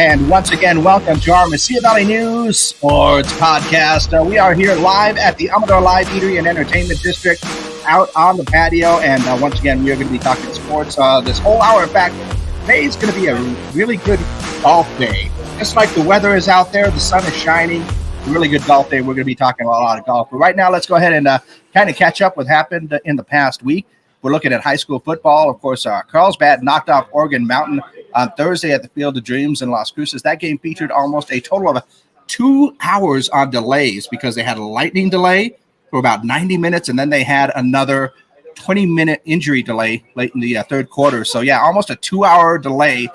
And once again, welcome to our Mesilla Valley News Sports Podcast. We are here live at the Amador Live Eatery and Entertainment District out on the patio. And once again, we are going to be talking sports this whole hour. In fact, today is going to be a really good golf day. Just like the weather is out there, the sun is shining. Really good golf day. We're going to be talking about a lot of golf. But right now, let's go ahead and kind of catch up what happened in the past week. We're looking at high school football. Of course, Carlsbad knocked off Oregon Mountain on Thursday at the Field of Dreams in Las Cruces. That game featured almost a total of 2 hours on delays because they had a lightning delay for about 90 minutes, and then they had another 20-minute injury delay late in the third quarter. So, yeah, almost a 2-hour delay.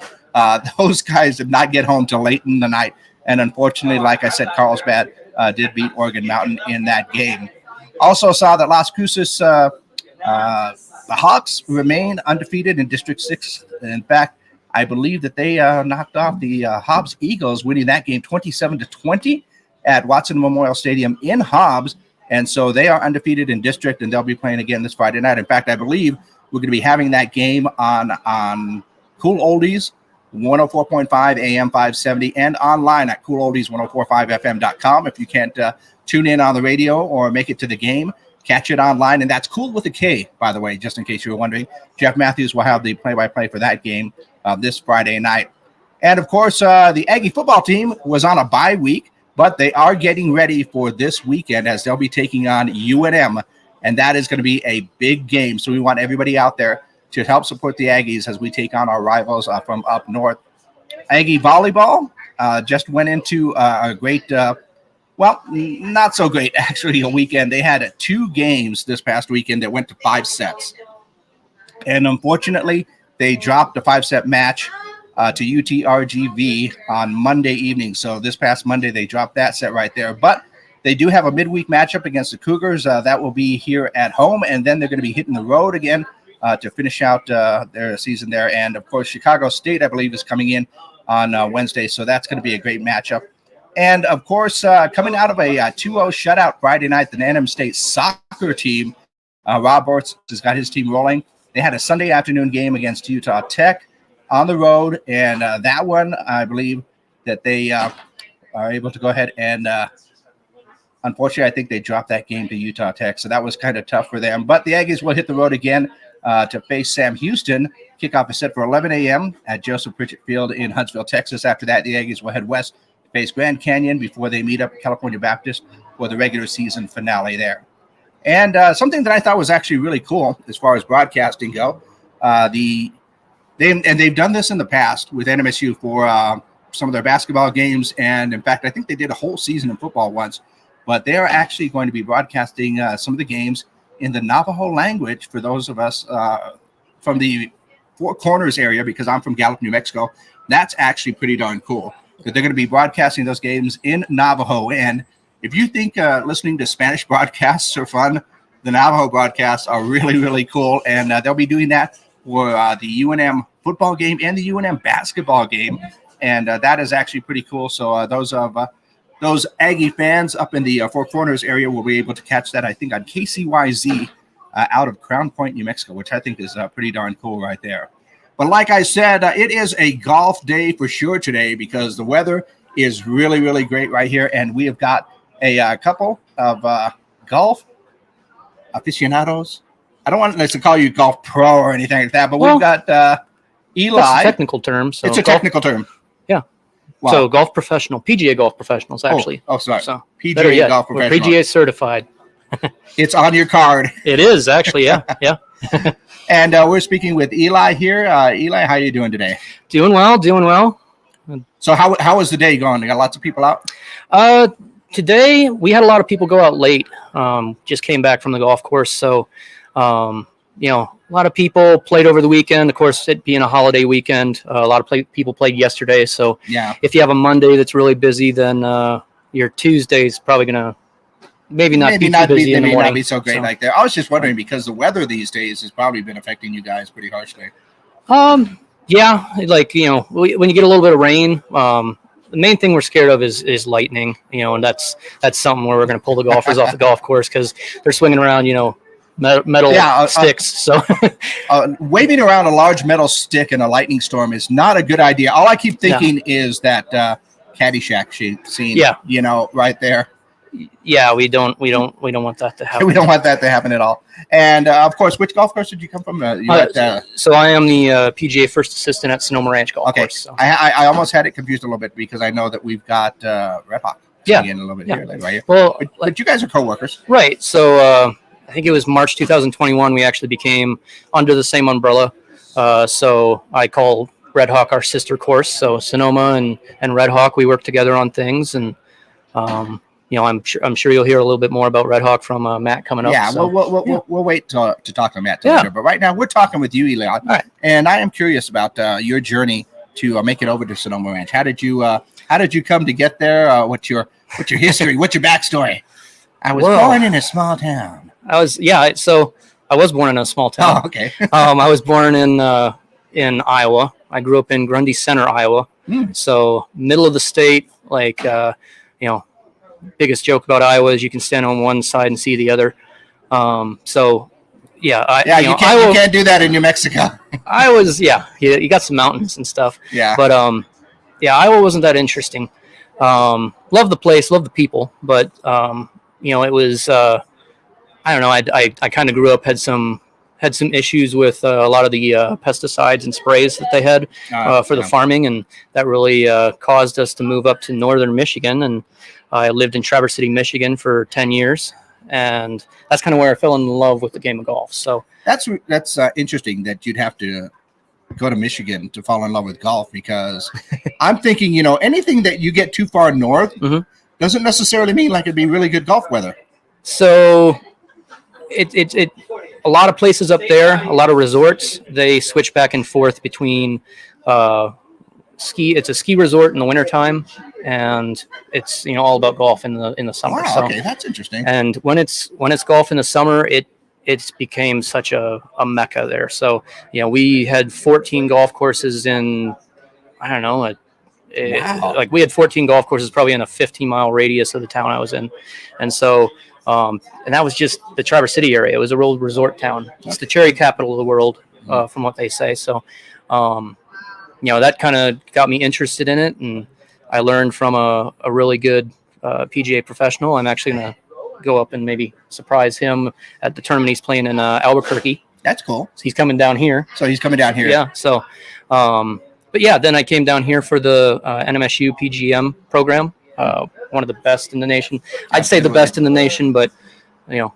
Those guys did not get home till late in the night. And unfortunately, like I said, Carlsbad did beat Oregon Mountain in that game. Also saw that Las Cruces, the Hawks remain undefeated in District 6. In fact, I believe that they knocked off the Hobbs Eagles, winning that game 27-20 at Watson Memorial Stadium in Hobbs. And so they are undefeated in district, and they'll be playing again this Friday night. In fact, I believe we're going to be having that game on Cool Oldies 104.5 AM 570 and online at coololdies1045fm.com. If you can't tune in on the radio or make it to the game, catch it online. And that's Cool with a K, by the way, just in case you were wondering. Jeff Matthews will have the play-by-play for that game this Friday night. And, of course, the Aggie football team was on a bye week, but they are getting ready for this weekend as they'll be taking on UNM, and that is going to be a big game. So we want everybody out there to help support the Aggies as we take on our rivals from up north. Aggie volleyball just went into a great well, not so great, actually, a weekend. They had 2 games this past weekend that went to 5 sets. And unfortunately, they dropped the 5-set match to UTRGV on Monday evening. So this past Monday, they dropped that set right there. But they do have a midweek matchup against the Cougars. That will be here at home. And then they're going to be hitting the road again to finish out their season there. And, of course, Chicago State, I believe, is coming in on Wednesday. So that's going to be a great matchup. And, of course, coming out of a 2-0 shutout Friday night, the Nanham State soccer team, Rob Bortz has got his team rolling. They had a Sunday afternoon game against Utah Tech on the road. And that one, I believe that they are able to go ahead and unfortunately, I think they dropped that game to Utah Tech. So that was kind of tough for them. But the Aggies will hit the road again to face Sam Houston. Kickoff is set for 11 a.m. at Joseph Pritchett Field in Huntsville, Texas. After that, the Aggies will head west to face Grand Canyon before they meet up at California Baptist for the regular season finale there. And something that I thought was actually really cool as far as broadcasting go, they've done this in the past with NMSU for some of their basketball games. And, in fact, I think they did a whole season in football once. But they are actually going to be broadcasting some of the games in the Navajo language for those of us from the Four Corners area, because I'm from Gallup, New Mexico. That's actually pretty darn cool that they're going to be broadcasting those games in Navajo. And if you think listening to Spanish broadcasts are fun, the Navajo broadcasts are really, really cool. And they'll be doing that for the UNM football game and the UNM basketball game. And that is actually pretty cool. So those Aggie fans up in the Four Corners area will be able to catch that, I think, on KCYZ out of Crown Point, New Mexico, which I think is pretty darn cool right there. But like I said, it is a golf day for sure today because the weather is really, really great right here. And we have got a couple of golf aficionados. I don't want to call you golf pro or anything like that, but we've got Eli. That's a technical term. So it's a technical term. Yeah. Wow. So golf professional, PGA golf professionals, actually. Oh, sorry. So PGA golf professional. PGA certified. It's on your card. It is, actually, yeah. Yeah. And we're speaking with Eli here. Eli, how are you doing today? Doing well. So how was the day going? You got lots of people out? Today, we had a lot of people go out late. Just came back from the golf course. So, a lot of people played over the weekend. Of course, it being a holiday weekend, a lot of people played yesterday. So yeah, if you have a Monday that's really busy, then your Tuesday's probably going to maybe not be busy in the morning. Not be so great like that. I was just wondering because the weather these days has probably been affecting you guys pretty harshly. Yeah, like, when you get a little bit of rain, the main thing we're scared of is lightning, and that's something where we're going to pull the golfers off the golf course because they're swinging around, metal sticks. So waving around a large metal stick in a lightning storm is not a good idea. All I keep thinking is that Caddyshack scene. Yeah. You know, right there. Yeah, we don't want that to happen. We don't want that to happen at all. And of course, which golf course did you come from? So I am the PGA first assistant at Sonoma Ranch Golf Course. So. I almost had it confused a little bit because I know that we've got Red Hawk. In a little bit here, right here. Well, but you guys are co-workers, right? So I think it was March 2021 we actually became under the same umbrella. So I call Red Hawk our sister course. So Sonoma and Red Hawk, we work together on things, and I'm sure you'll hear a little bit more about Red Hawk from Matt coming up. Yeah, so, we'll wait to talk to Matt later. But right now we're talking with you, Eli. All right. And I am curious about your journey to make it over to Sonoma Ranch. How did you come to get there? What's your history? What's your backstory? I was born in a small town. So I was born in a small town. Oh, okay. I was born in Iowa. I grew up in Grundy Center, Iowa. So middle of the state, biggest joke about Iowa is you can stand on one side and see the other. You can't do that in New Mexico. You got some mountains and stuff. Yeah. But Iowa wasn't that interesting. Love the place, love the people, but it was I don't know. I kind of grew up had some issues with a lot of the pesticides and sprays that they had for the farming, and that really caused us to move up to northern Michigan. And I lived in Traverse City, Michigan for 10 years, and that's kind of where I fell in love with the game of golf. So that's interesting that you'd have to go to Michigan to fall in love with golf, because I'm thinking, anything that you get too far north doesn't necessarily mean like it'd be really good golf weather. So it a lot of places up there, a lot of resorts, they switch back and forth between it's a ski resort in the wintertime, and it's all about golf in the summer. Wow, okay, that's interesting. And when it's golf in the summer, it's became such a mecca there. So we had 14 golf courses in, I don't know, like we had 14 golf courses probably in a 15-mile radius of the town I was in. And so and that was just the Traverse City area. It was a real resort town. It's the cherry capital of the world, from what they say. So that kind of got me interested in it, and I learned from a really good PGA professional. I'm actually going to go up and maybe surprise him at the tournament he's playing in Albuquerque. That's cool. So he's coming down here. Yeah. So, then I came down here for the NMSU PGM program. One of the best in the nation. I'd say the best in the nation, but well,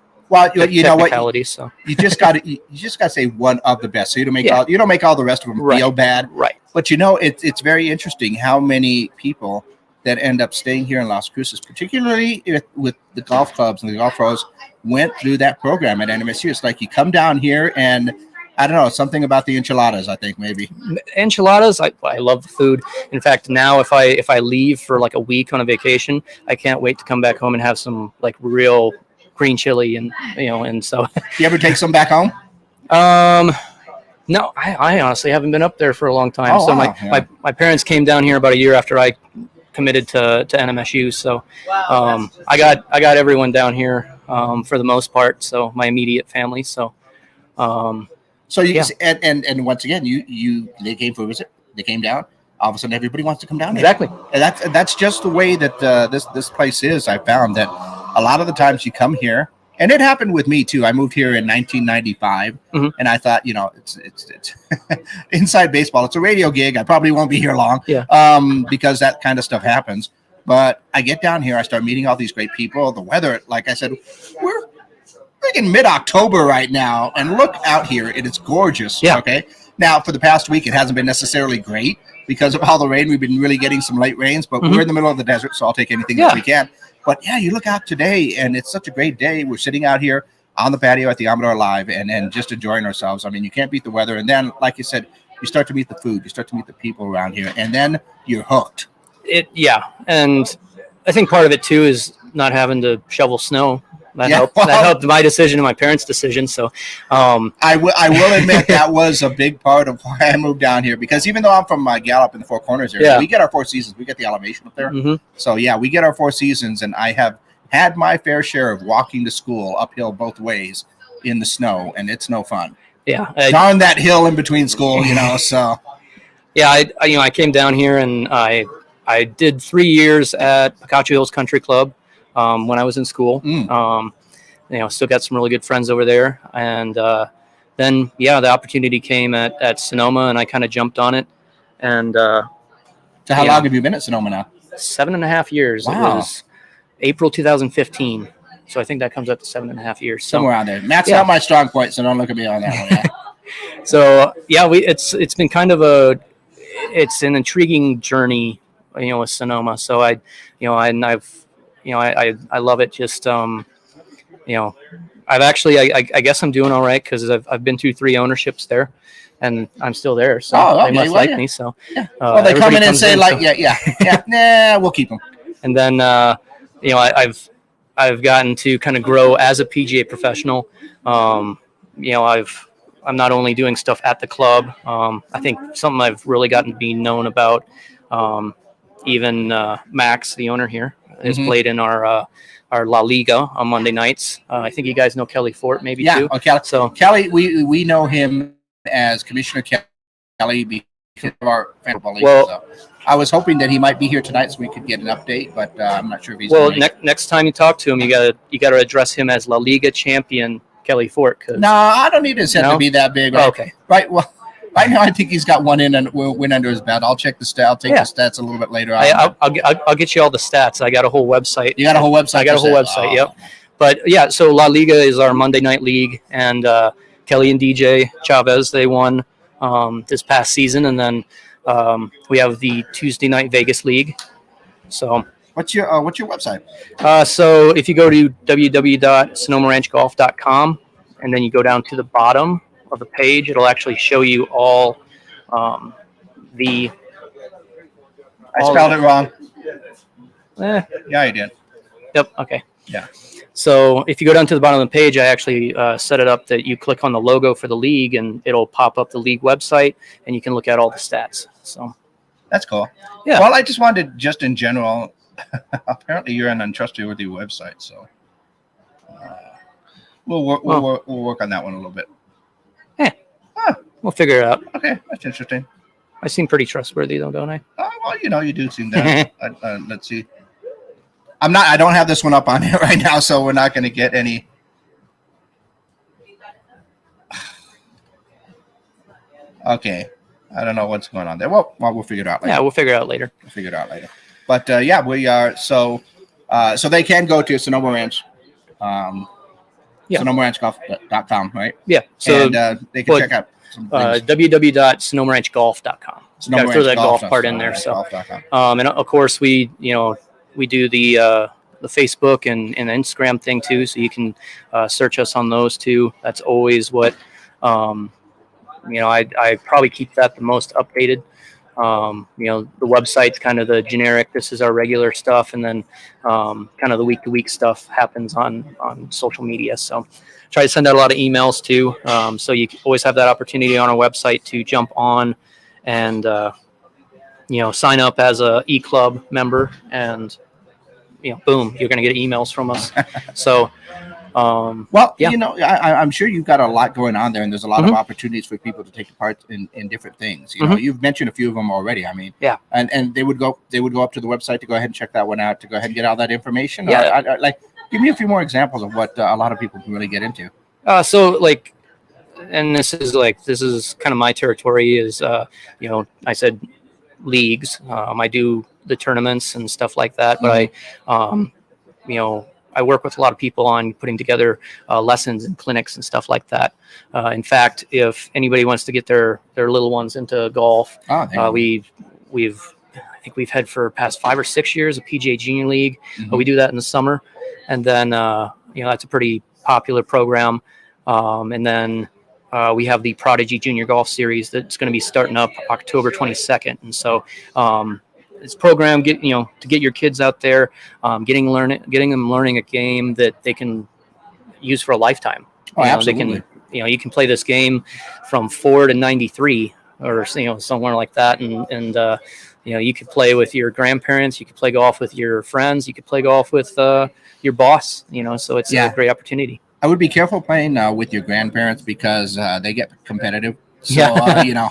you know what? So you just got to say one of the best. So you don't make all the rest of them feel bad. Right. But it's very interesting how many people that end up staying here in Las Cruces, particularly with the golf clubs and the golf pros, went through that program at NMSU. It's like you come down here and I don't know, something about the enchiladas, I think maybe. Enchiladas, I love the food. In fact, now if I leave for like a week on a vacation, I can't wait to come back home and have some like real green chili and so. You ever take some back home? No, I honestly haven't been up there for a long time. My parents came down here about a year after I committed to NMSU. So I got everyone down here for the most part. So my immediate family. So. And once again, they came for a visit. They came down. All of a sudden, everybody wants to come down. Exactly. And that's just the way that this place is. I found that a lot of the times you come here, and it happened with me too. I moved here in 1995, and I thought, it's inside baseball. It's a radio gig. I probably won't be here long. Yeah. Because that kind of stuff happens. But I get down here, I start meeting all these great people. The weather, like I said, we're in mid-October right now, and look out here. It is gorgeous. Yeah. Okay. Now, for the past week, it hasn't been necessarily great because of all the rain. We've been really getting some late rains, but we're in the middle of the desert, so I'll take anything that we can. But, you look out today, and it's such a great day. We're sitting out here on the patio at the Amador Live and just enjoying ourselves. I mean, you can't beat the weather. And then, like you said, you start to meet the food. You start to meet the people around here, and then you're hooked. And I think part of it, too, is not having to shovel snow. That helped my decision and my parents' decision. So I will admit that was a big part of why I moved down here, because even though I'm from Gallup in the Four Corners area, we get our 4 seasons. We get the elevation up there. So, we get our 4 seasons, and I have had my fair share of walking to school uphill both ways. in the snow, and it's no fun. Yeah. Darn that hill in between school, so. Yeah, I came down here and I did 3 years at Patio Hills Country Club when I was in school. Still got some really good friends over there. And then, the opportunity came at Sonoma, and I kind of jumped on it. And so how long have you been at Sonoma now? 7.5 years. Wow. It was April 2015. So I think that comes up to 7.5 years. Somewhere around there. Math's not my strong point, so don't look at me on that one. Yeah. So it's been kind of it's an intriguing journey, with Sonoma. So I love it. Just I've actually I guess I'm doing all right because I've been through 3 ownerships there, and I'm still there. So they must like me. So they come in and say nah, we'll keep them. And then I've gotten to kind of grow as a PGA professional. I'm not only doing stuff at the club. I think something I've really gotten to be known about. Even Max, the owner here, has played in our La Liga on Monday nights. I think you guys know Kelly Fort, maybe too. Yeah, Kelly. So Kelly, we know him as Commissioner Kelly because of our football league. Well, so I was hoping that he might be here tonight so we could get an update, but I'm not sure if he's. Well, next time you talk to him, you gotta address him as La Liga champion Kelly Fort. No, I don't need his head to be that big. Right? Okay. Right. Well, right now I think he's got one win under his belt. I'll check the stat. I'll take the stats a little bit later on. I'll get you all the stats. I got a whole website. You got a whole website? I got a whole website. Yep. But so La Liga is our Monday night league, and Kelly and DJ Chavez, they won this past season, and then we have the Tuesday night Vegas league. So what's your website? So if you go to www.sonomaranchgolf.com and then you go down to the bottom of the page, it'll actually show you all I spelled it wrong. Yeah, you did. Yep. Okay. Yeah. So if you go down to the bottom of the page, I actually set it up that you click on the logo for the league, and it'll pop up the league website, and you can look at all the stats. So that's cool. Yeah. Well, I just wanted, just in general, apparently you're an untrustworthy website, so we'll work on that one a little bit. Yeah. We'll figure it out. Okay, that's interesting. I seem pretty trustworthy, though, don't I? Well, you do seem that. Let's see. I don't have this one up on here right now, so we're not going to get any. Okay. I don't know what's going on there. Well, we'll figure it out later. Yeah, we'll figure it out later. But we are so they can go to Sonoma Ranch, SonomaRanchGolf.com, right? Yeah. So and they can check out some things. www.sonomaranchgolf.com. So got to throw that golf part in there. So, and of course we do the Facebook and Instagram thing too. So you can search us on those too. That's always what. I probably keep that the most updated. The website's kind of the generic, this is our regular stuff. And then kind of the week to week stuff happens on social media. So try to send out a lot of emails too. So you always have that opportunity on our website to jump on and, sign up as a eClub member, and, boom, you're going to get emails from us. So, I'm sure you've got a lot going on there, and there's a lot of opportunities for people to take part in different things. You've mentioned a few of them already. I mean, and they would go up to the website to go ahead and check that one out, to go ahead and get all that information. Yeah. Give me a few more examples of what a lot of people can really get into. And this is kind of my territory is, I said leagues. I do the tournaments and stuff like that, but I work with a lot of people on putting together lessons and clinics and stuff like that. In fact, if anybody wants to get their little ones into golf, I think we've had for past 5 or 6 years a PGA Junior League. We do that in the summer, and then that's a pretty popular program. And then we have the Prodigy Junior Golf Series that's going to be starting up October 22nd, and so. This program to get your kids out there, getting them learning a game that they can use for a lifetime. Absolutely. They can, you can play this game from 4 to 93 or somewhere like that, and you could play with your grandparents, you could play golf with your friends, you could play golf with your boss. So it's a great opportunity. I would be careful playing with your grandparents because they get competitive. So Yeah. you know,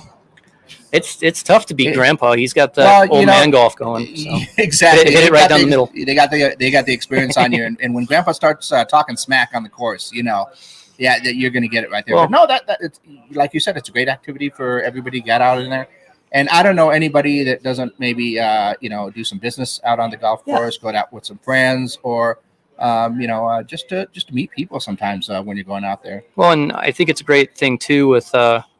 It's tough to beat it, Grandpa. He's got that well, old man golf going. So exactly. hit it right down the middle. They got the experience on you, and when Grandpa starts talking smack on the course, you know, yeah, you're going to get it right there. Well, but no, that it's like you said, it's a great activity for everybody to get out in there. And I don't know anybody that doesn't maybe do some business out on the golf course, go out with some friends, or just to meet people sometimes when you're going out there. Well, and I think it's a great thing too with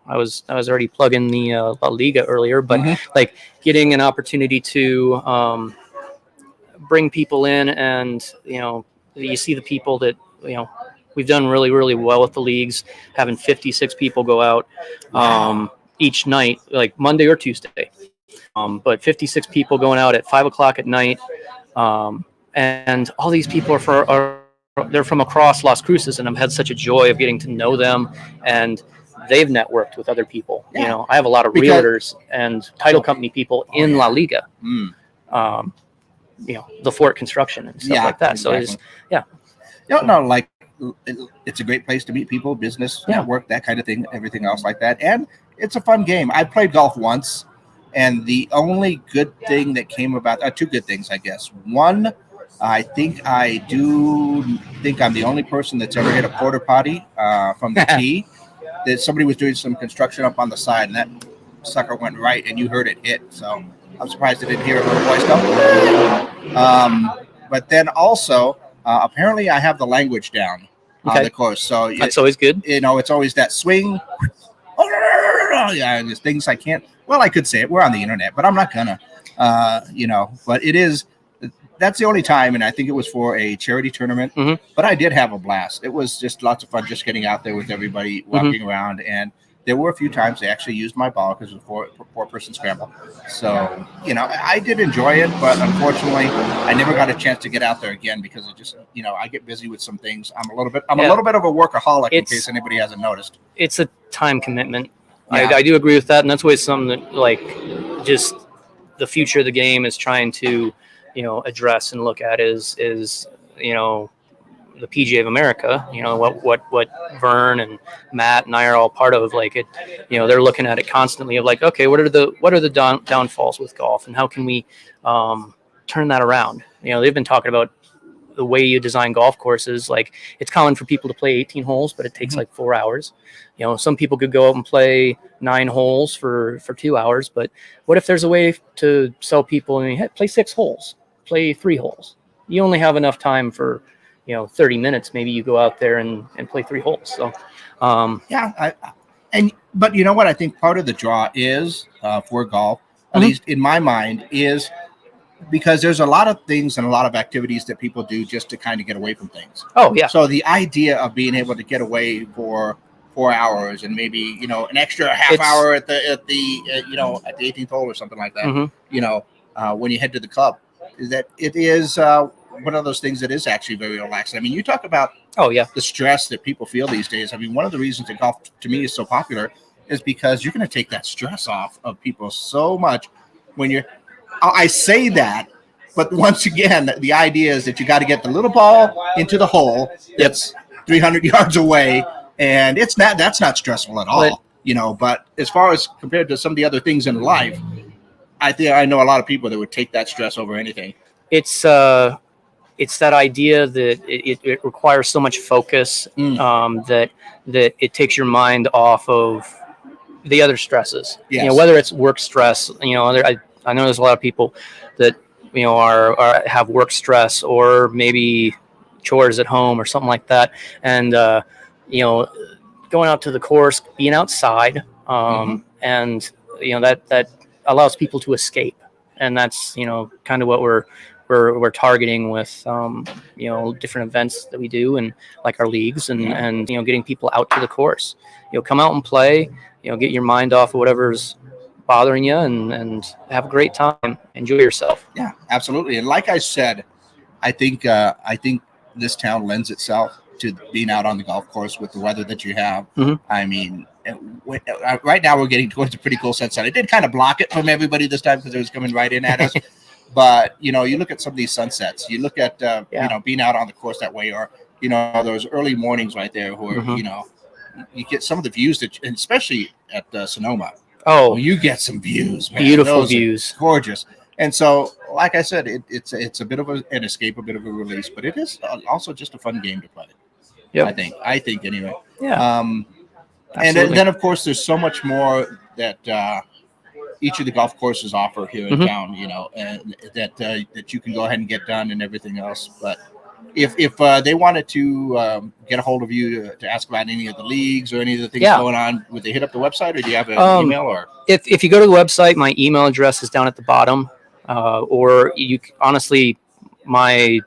I was already plugging the La Liga earlier, but like getting an opportunity to bring people in, and you see the people that we've done really really well with the leagues, having 56 people go out each night, like Monday or Tuesday, but 56 people going out at 5 o'clock at night, and all these people they're from across Las Cruces, and I've had such a joy of getting to know them, and they've networked with other people. Yeah. I have a lot of realtors and title company people in La Liga. The Fort construction and stuff like that. Exactly. So it's a great place to meet people, business, network, that kind of thing, everything else like that. And it's a fun game. I played golf once, and the only good thing that came about, two good things, I guess. One, I think I'm the only person that's ever hit a porta potty from the tee. That somebody was doing some construction up on the side, and that sucker went right, and you heard it hit. So I'm surprised I didn't hear a little voice go. But then also, apparently, I have the language down on the course. So that's always good. It's always that swing. Yeah, there's things I can't. Well, I could say it. We're on the internet, but I'm not gonna. But it is. That's the only time, and I think it was for a charity tournament. But I did have a blast. It was just lots of fun, just getting out there with everybody, walking around, and there were a few times they actually used my ball because it was a four-person scramble. So I did enjoy it, but unfortunately, I never got a chance to get out there again because it just I get busy with some things. I'm a little bit of a workaholic, in case anybody hasn't noticed. It's a time commitment. I do agree with that, and that's always something that just the future of the game is trying to address and look at is the PGA of America, what Vern and Matt and I are all part of. Like it, they're looking at it constantly of like, okay, what are the downfalls with golf, and how can we turn that around? They've been talking about the way you design golf courses. Like it's common for people to play 18 holes, but it takes like 4 hours. Some people could go out and play 9 holes for 2 hours, but what if there's a way to sell people and hey, play 6 holes, play 3 holes? You only have enough time for 30 minutes. Maybe you go out there and play 3 holes. So but you know what I think part of the draw is for golf, at least in my mind, is because there's a lot of things and a lot of activities that people do just to kind of get away from things. Oh yeah. So the idea of being able to get away for 4 hours and maybe an extra half hour at the 18th hole or something like that. When you head to the club, is that it is one of those things that is actually very relaxing. I mean, you talk about the stress that people feel these days. I mean, one of the reasons that golf to me is so popular is because you're going to take that stress off of people so much when you're. I say that, but once again, the idea is that you got to get the little ball into the hole that's 300 yards away, and that's not stressful at all, But as far as compared to some of the other things in life, I know a lot of people that would take that stress over anything. It's that idea that it requires so much focus that it takes your mind off of the other stresses. Yes. Whether it's work stress, I know there's a lot of people that are have work stress or maybe chores at home or something like that, and going out to the course, being outside, and that allows people to escape, and that's kind of what we're targeting with different events that we do, and like our leagues, and getting people out to the course. Come out and play. Get your mind off of whatever's bothering you, and have a great time. Enjoy yourself. Yeah, absolutely. And like I said, I think this town lends itself to being out on the golf course with the weather that you have. I mean, right now we're getting towards a pretty cool sunset. It did kind of block it from everybody this time because it was coming right in at us. But you look at some of these sunsets. You look at being out on the course that way, or those early mornings right there where, you get some of the views and especially at Sonoma. Oh, well, you get some views, man. Beautiful views. Gorgeous. And so, like I said, it's a bit of an escape, a bit of a release, but it is also just a fun game to play. Yep. I think anyway. Yeah. And then, of course, there's so much more that each of the golf courses offer here in town, and that you can go ahead and get done and everything else. But if they wanted to get a hold of you to ask about any of the leagues or any of the things going on, would they hit up the website, or do you have an email? Or if you go to the website, my email address is down at the bottom, or you honestly, my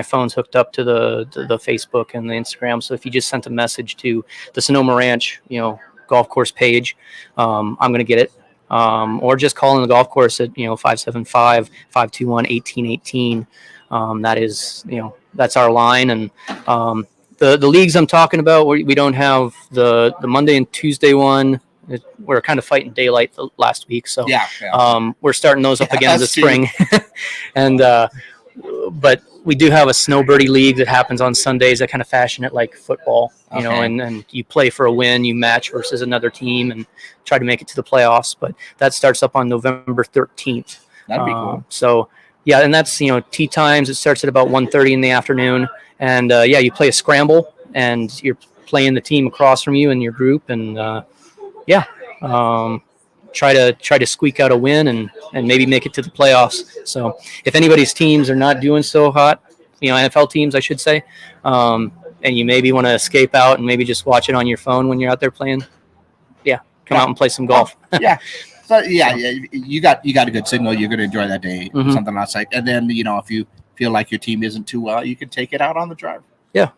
phone's hooked up to the Facebook and the Instagram. So if you just sent a message to the Sonoma Ranch, golf course page, I'm going to get it. Or just call in the golf course at 575-521-1818. That is, that's our line. And the leagues I'm talking about, we don't have the Monday and Tuesday one. We're kind of fighting daylight the last week, so we're starting those up again in the spring. And but we do have a snowbirdie league that happens on Sundays. I kind of fashion it like football, and you play for a win, you match versus another team and try to make it to the playoffs. But that starts up on November 13th. That'd be cool. So yeah, and that's tee times. It starts at about 1:30 in the afternoon, and you play a scramble, and you're playing the team across from you in your group, and try to squeak out a win and maybe make it to the playoffs. So if anybody's teams are not doing so hot, NFL teams, I should say, and you maybe want to escape out and maybe just watch it on your phone when you're out there playing, come out and play some golf. So you got a good signal. You're going to enjoy that day, something outside. And then, if you feel like your team isn't too well, you can take it out on the drive. Yeah.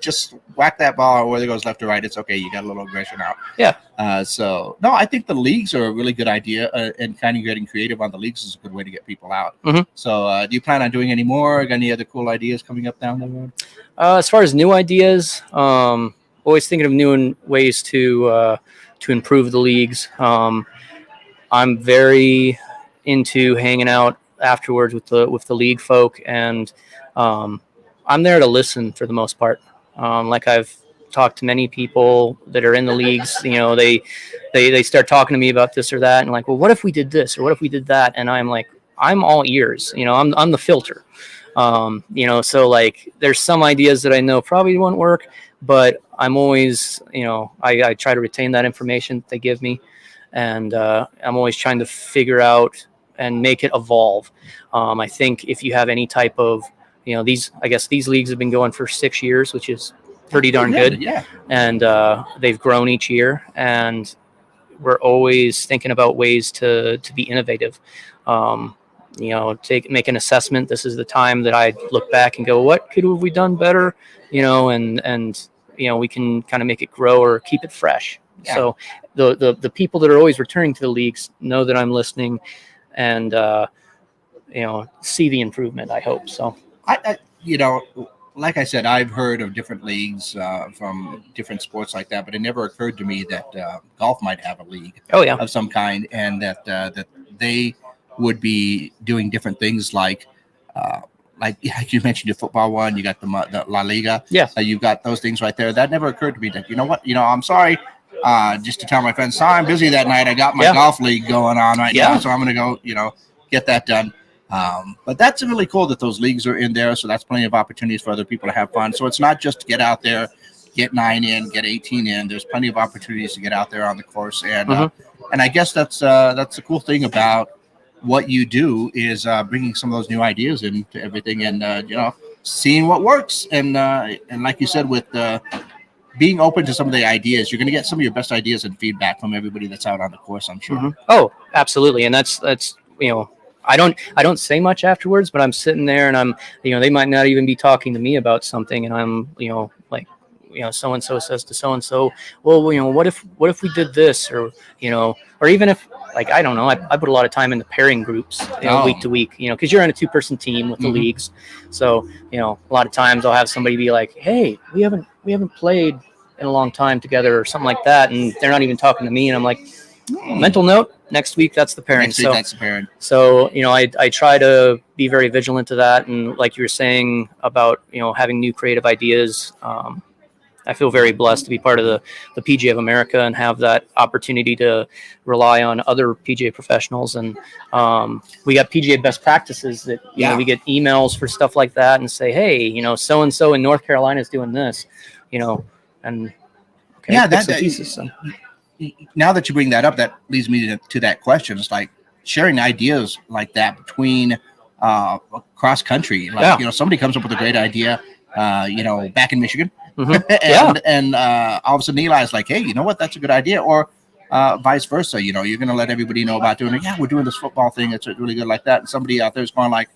Just whack that ball, whether it goes left or right. It's okay. You got a little aggression out. Yeah. So I think the leagues are a really good idea, and kind of getting creative on the leagues is a good way to get people out. So do you plan on doing any more? Got any other cool ideas coming up down the road? As far as new ideas, always thinking of new ways to improve the leagues. I'm very into hanging out afterwards with the league folk, and I'm there to listen for the most part. Like I've talked to many people that are in the leagues, they start talking to me about this or that, and like, well, what if we did this or what if we did that? And I'm like, I'm all ears. I'm the filter. So like, there's some ideas that I know probably won't work, but I'm always, I try to retain that information that they give me, and I'm always trying to figure out and make it evolve. I think if you have any type of these leagues have been going for 6 years, which is pretty darn good. Yeah. And they've grown each year, and we're always thinking about ways to be innovative. Make an assessment. This is the time that I look back and go, what could have we done better? And we can kind of make it grow or keep it fresh. Yeah. So the people that are always returning to the leagues know that I'm listening, and see the improvement, I hope. So like I said, I've heard of different leagues from different sports like that, but it never occurred to me that golf might have a league of some kind, and that they would be doing different things like you mentioned your football one, you got the La Liga. Yeah. You've got those things right there. That never occurred to me that, I'm sorry, just to tell my friends, sorry, I'm busy that night. I got my golf league going on right now, so I'm going to go, get that done. But that's really cool that those leagues are in there. So that's plenty of opportunities for other people to have fun. So it's not just to get out there, get 9 in, get 18 in. There's plenty of opportunities to get out there on the course. And I guess that's the cool thing about what you do is bringing some of those new ideas into everything, and seeing what works. And like you said, with being open to some of the ideas, you're going to get some of your best ideas and feedback from everybody that's out on the course, I'm sure. Oh, absolutely. And that's I don't say much afterwards, but I'm sitting there and I'm, they might not even be talking to me about something, and I'm, like, so-and-so says to so-and-so, well, what if we did this, or even if, like, I don't know, I put a lot of time into pairing groups, week to week, because you're on a 2-person team with the leagues. So, a lot of times I'll have somebody be like, hey, we haven't played in a long time together or something like that. And they're not even talking to me. And I'm like, mental note, Next week, that's the pairing. Next week, that's the pairing. So, I try to be very vigilant to that. And like you were saying about, having new creative ideas, I feel very blessed to be part of the PGA of America and have that opportunity to rely on other PGA professionals. And we got PGA best practices that, we get emails for stuff like that and say, hey, so-and-so in North Carolina is doing this, and pieces. So. Now that you bring that up, that leads me to that question. It's like sharing ideas like that between cross country. Like, somebody comes up with a great idea, back in Michigan. Mm-hmm. and all of a sudden Eli's like, hey, you know what? That's a good idea. Or vice versa. You're going to let everybody know about doing it. Yeah, we're doing this football thing. It's really good like that. And somebody out there is going like,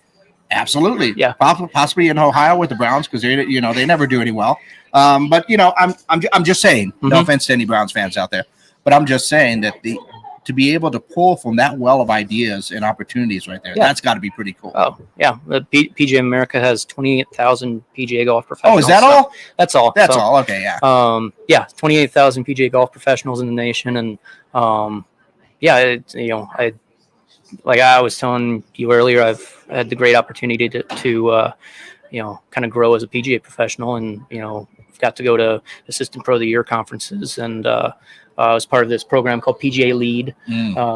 absolutely. Yeah. Possibly in Ohio with the Browns because they never do any well. But I'm just saying. Mm-hmm. No offense to any Browns fans out there. But I'm just saying that to be able to pull from that well of ideas and opportunities right there, that's got to be pretty cool. Oh, yeah. The PGA America has 28,000 PGA golf professionals. Oh, is that all? That's all. That's all. Okay, yeah. 28,000 PGA golf professionals in the nation. And, I was telling you earlier, I've had the great opportunity to kind of grow as a PGA professional and, got to go to Assistant Pro of the Year conferences and, I was part of this program called PGA Lead,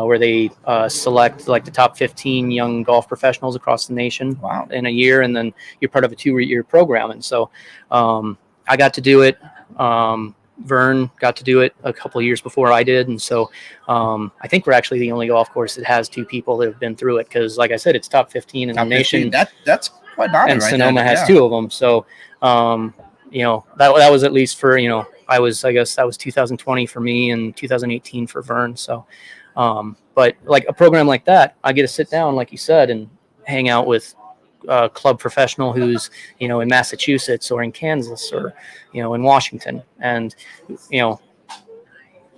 where they select like the top 15 young golf professionals across the nation in a year, and then you're part of a 2-year program. And so I got to do it. Vern got to do it a couple of years before I did, and so I think we're actually the only golf course that has 2 people that have been through it. Because, like I said, it's top 15 in the nation. That's quite nice. And Sonoma has 2 of them. So that was at least for I guess that was 2020 for me and 2018 for Vern. So, but like a program like that, I get to sit down, like you said, and hang out with a club professional who's, in Massachusetts or in Kansas or, in Washington. And,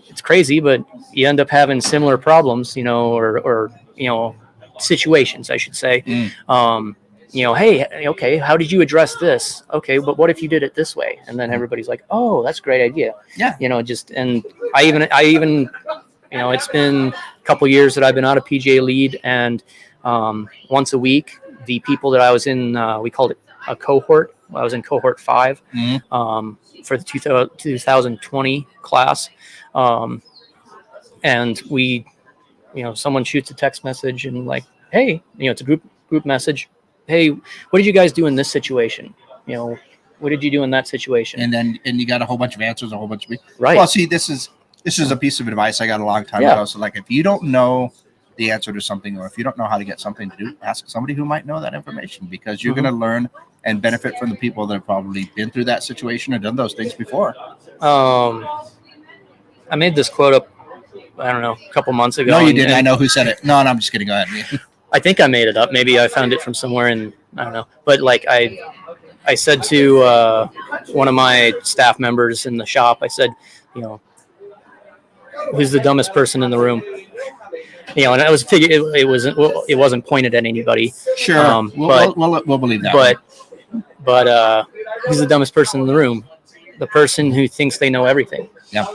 it's crazy, but you end up having similar problems, or situations, I should say. Hey, okay, how did you address this? Okay, but what if you did it this way? And then everybody's like, oh, that's a great idea. Yeah. And I even, it's been a couple years that I've been out of PGA Lead, and once a week, the people that I was in, we called it a cohort. I was in cohort 5 for the 2020 class. And we, someone shoots a text message and like, hey, it's a group message. Hey, what did you guys do in this situation? What did you do in that situation? And you got a whole bunch of answers, a whole bunch of right. Well, see, this is a piece of advice I got a long time ago. So like, if you don't know the answer to something, or if you don't know how to get something to do, ask somebody who might know that information, because you're going to learn and benefit from the people that have probably been through that situation and done those things before. I made this quote up, I don't know, a couple months ago. No, you didn't. I know who said it. No, I'm just kidding. Go ahead. I think I made it up. Maybe I found it from somewhere, and I don't know. But like I said to one of my staff members in the shop, I said, who's the dumbest person in the room? And I was it wasn't pointed at anybody. Sure, we'll believe that. But who's the dumbest person in the room? The person who thinks they know everything. Yeah.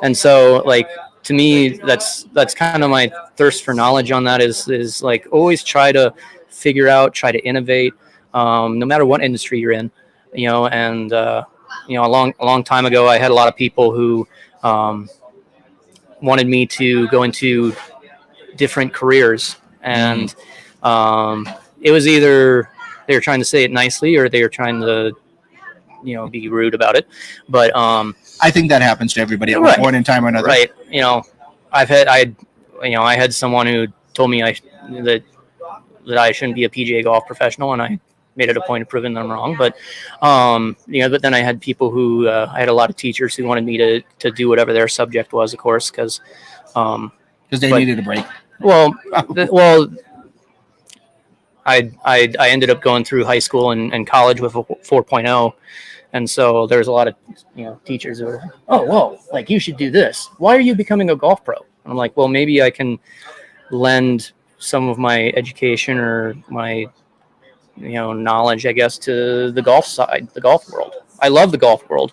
And so, like, to me, that's kind of my thirst for knowledge on that is like always try to figure out, try to innovate, no matter what industry you're in, and a long time ago, I had a lot of people who wanted me to go into different careers, and it was either they were trying to say it nicely or they were trying to, be rude about it. But I think that happens to everybody at one point in time or another. Right. I had someone who told me that I shouldn't be a PGA golf professional, and I made it a point of proving them wrong. But but then I had people who I had a lot of teachers who wanted me to do whatever their subject was, of course, because they needed a break. Well, I ended up going through high school and college with a 4.0. And so there's a lot of, teachers who are like, oh, whoa, like you should do this. Why are you becoming a golf pro? And I'm like, well, maybe I can lend some of my education or my, knowledge, I guess, to the golf side, the golf world. I love the golf world.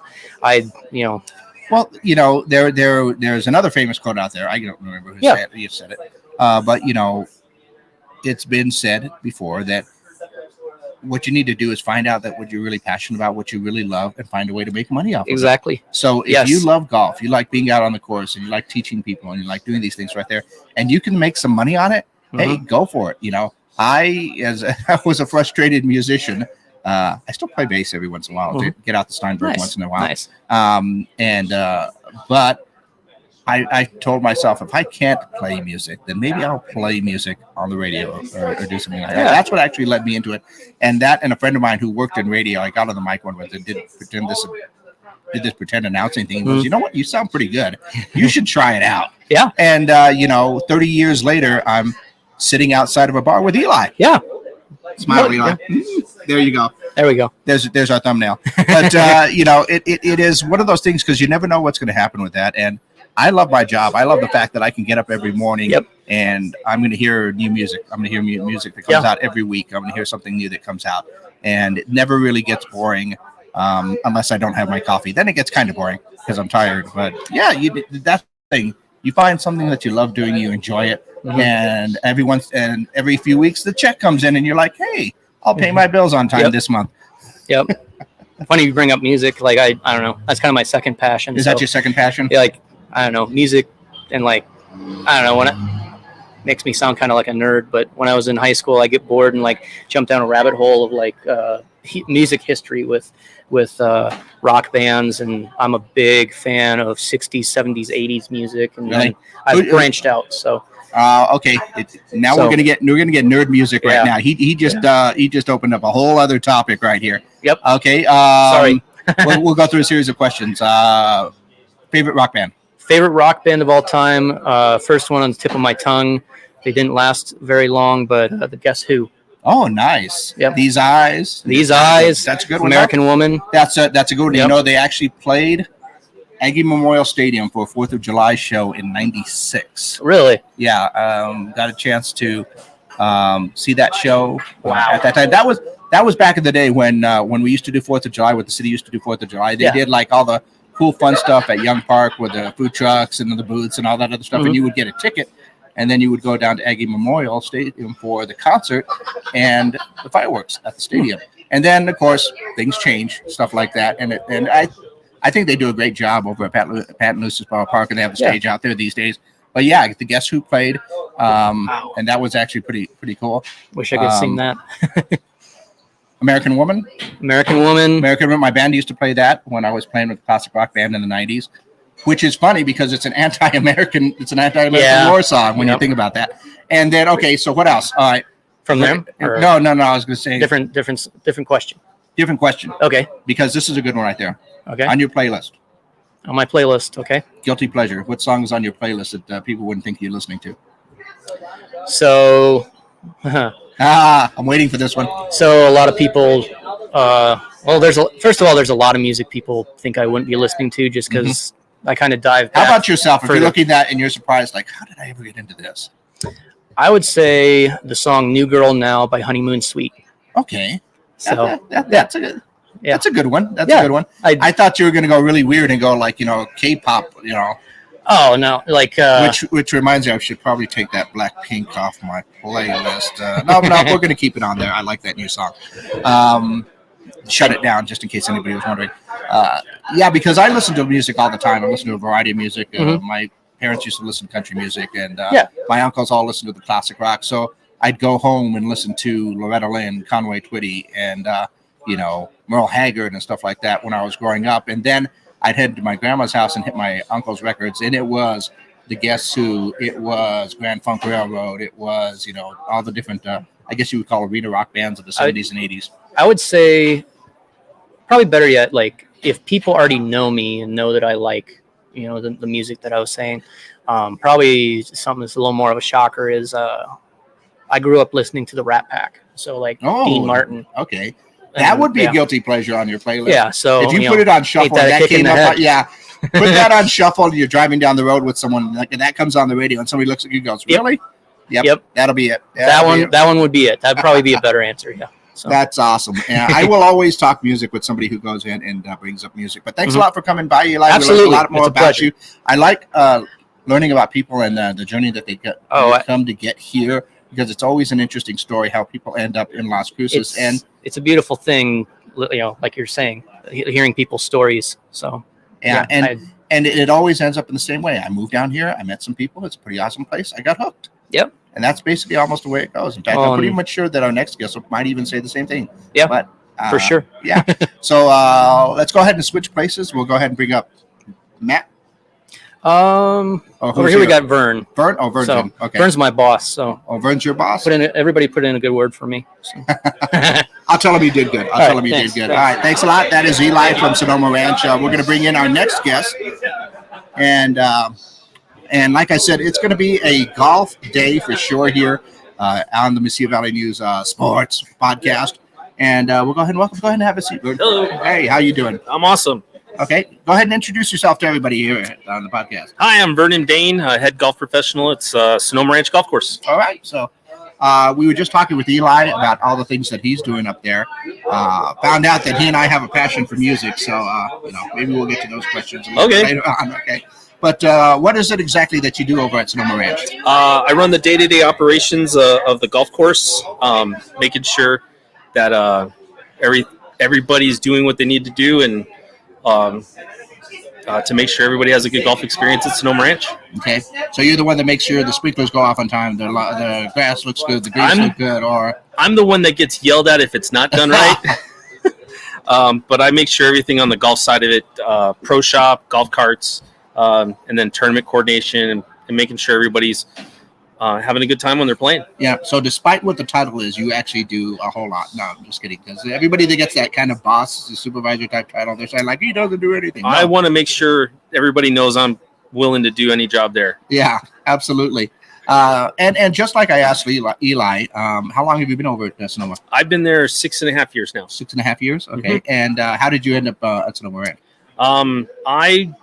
Well, you know, there's another famous quote out there. I don't remember who said it. But you know, it's been said before that what you need to do is find out that what you're really passionate about, what you really love, and find a way to make money off of it. Exactly. So if you love golf, you like being out on the course, and you like teaching people, and you like doing these things right there, and you can make some money on it, hey, go for it. You know, I was a frustrated musician. I still play bass every once in a while to get out the Steinberg once in a while. Nice. But I told myself, if I can't play music, then maybe I'll play music on the radio or do something like that. That's what actually led me into it. And a friend of mine who worked in radio, I got on the mic one with and did this pretend announcing thing. He goes, you know what? You sound pretty good. You should try it out. Yeah. And, 30 years later, I'm sitting outside of a bar with Eli. Yeah. Smile, Eli. Yeah. There you go. There we go. There's our thumbnail. But, it is one of those things because you never know what's going to happen with that. And I love my job. I love the fact that I can get up every morning and I'm going to hear new music. I'm going to hear music that comes out every week. I'm going to hear something new that comes out. And it never really gets boring unless I don't have my coffee. Then it gets kind of boring because I'm tired. But, yeah, that's the thing. You find something that you love doing, you enjoy it. And every few weeks the check comes in and you're like, hey, I'll pay my bills on time this month. Yep. Funny you bring up music. Like, I don't know. That's kind of my second passion. Is that your second passion? Yeah, like, I don't know, music and like, I don't know, when it makes me sound kind of like a nerd, but when I was in high school, I get bored and like jump down a rabbit hole of like music history with rock bands. And I'm a big fan of 60s, 70s, 80s music. And then I've branched out. So. Okay. We're gonna get nerd music right now. He just opened up a whole other topic right here. Yep. Okay. Sorry. we'll go through a series of questions. Favorite rock band. Favorite rock band of all time. First one on the tip of my tongue. They didn't last very long, but the Guess Who. Oh, nice. Yep. These Eyes. That's a good one. American Woman. That's a good one. Yep. You know, they actually played Aggie Memorial Stadium for a 4th of July show in '96. Really? Yeah. Got a chance to see that show. Wow. At that time, that was back in the day when we used to do 4th of July. What the city used to do 4th of July. They did like all the cool fun stuff at Young Park with the food trucks and the booths and all that other stuff. And you would get a ticket and then you would go down to Aggie Memorial Stadium for the concert and the fireworks at the stadium. And then of course things change, stuff like that. And I think they do a great job over at Pat Lewis's Park, and they have a stage out there these days. But yeah, the Guess Who played, and that was actually pretty cool. Wish I could sing that. American Woman. My band used to play that when I was playing with a classic rock band in the '90s, which is funny because it's an anti-American war song when you think about that. And then so what else? All right, from them? No. I was going to say different question. Different question. Okay. Because this is a good one right there. Okay. On your playlist. On my playlist. Okay. Guilty pleasure. What song is on your playlist that people wouldn't think you're listening to? So. I'm waiting for this one. So a lot of people, first of all, there's a lot of music people think I wouldn't be listening to just because I kind of dive back. How about yourself? If you're looking at that and you're surprised, like, how did I ever get into this? I would say the song New Girl Now by Honeymoon Suite. Okay. So that's a good. Yeah. That's a good one. A good one. I thought you were going to go really weird and go like, K-pop, Oh, no. Like, which reminds me, I should probably take that Blackpink off my playlist. No, we're going to keep it on there. I like that new song. Shut It Down, just in case anybody was wondering. Because I listen to music all the time. I listen to a variety of music. My parents used to listen to country music, and my uncles all listened to the classic rock. So I'd go home and listen to Loretta Lynn, Conway Twitty, and, Merle Haggard and stuff like that when I was growing up. And then I'd head to my grandma's house and hit my uncle's records, and it was the Guess Who, it was Grand Funk Railroad, it was, all the different, I guess you would call arena rock bands of the 70s and 80s. I would say, probably better yet, like, if people already know me and know that I like, the music that I was saying, probably something that's a little more of a shocker is I grew up listening to the Rat Pack, so like Dean Martin. Okay. That would be a guilty pleasure on your playlist. Yeah, so if you put it on shuffle, that came up. Put that on shuffle. And you're driving down the road with someone, like, and that comes on the radio, and somebody looks at you and goes, "Really?" Yep. That'll be it. That one would be it. That'd probably be a better answer. Yeah. So That's awesome. And I will always talk music with somebody who goes in and brings up music. But thanks a lot for coming by, Eli. Absolutely. We learned a lot more It's a about pleasure. you. I like learning about people and the journey that they come to get here, because it's always an interesting story how people end up in Las Cruces. It's a beautiful thing, like you're saying, hearing people's stories. So and it always ends up in the same way. I moved down here. I met some people. It's a pretty awesome place. I got hooked. Yep. And that's basically almost the way it goes. In fact, I'm pretty much sure that our next guest might even say the same thing. Yeah, but for sure. Yeah. So let's go ahead and switch places. We'll go ahead and bring up Matt. Over here we got Vern. Vern? Oh, Vern's so in. Okay. Vern's my boss. So Vern's your boss? Everybody put in a good word for me. So. I'll tell him you did good. I'll tell him you did good. All right. Thanks a lot. That is Eli from Sonoma Ranch. We're going to bring in our next guest. And like I said, it's going to be a golf day for sure here on the Mesilla Valley News Sports podcast. And we'll go ahead and have a seat. Hello. Hey, how you doing? I'm awesome. Okay, go ahead and introduce yourself to everybody here on the podcast. Hi, I'm Vernon Dane, head golf professional at Sonoma Ranch Golf Course. All right, so we were just talking with Eli about all the things that he's doing up there. Found out that he and I have a passion for music, so maybe we'll get to those questions a little bit later on. Okay, but what is it exactly that you do over at Sonoma Ranch? I run the day-to-day operations of the golf course, making sure that everybody's doing what they need to do and to make sure everybody has a good golf experience at Sonoma Ranch. Okay, so you're the one that makes sure the sprinklers go off on time, the grass looks good, the greens look good, or... I'm the one that gets yelled at if it's not done right. But I make sure everything on the golf side of it, pro shop, golf carts, and then tournament coordination and making sure everybody's having a good time when they're playing. Yeah, so despite what the title is, you actually do a whole lot. No, I'm just kidding. Because everybody that gets that kind of boss, supervisor type title, they're saying, like, he doesn't do anything. No. I want to make sure everybody knows I'm willing to do any job there. Yeah, absolutely. And just like I asked Eli, how long have you been over at Sonoma? I've been there 6.5 years now. 6.5 years? Okay. Mm-hmm. And how did you end up at Sonoma Ranch? I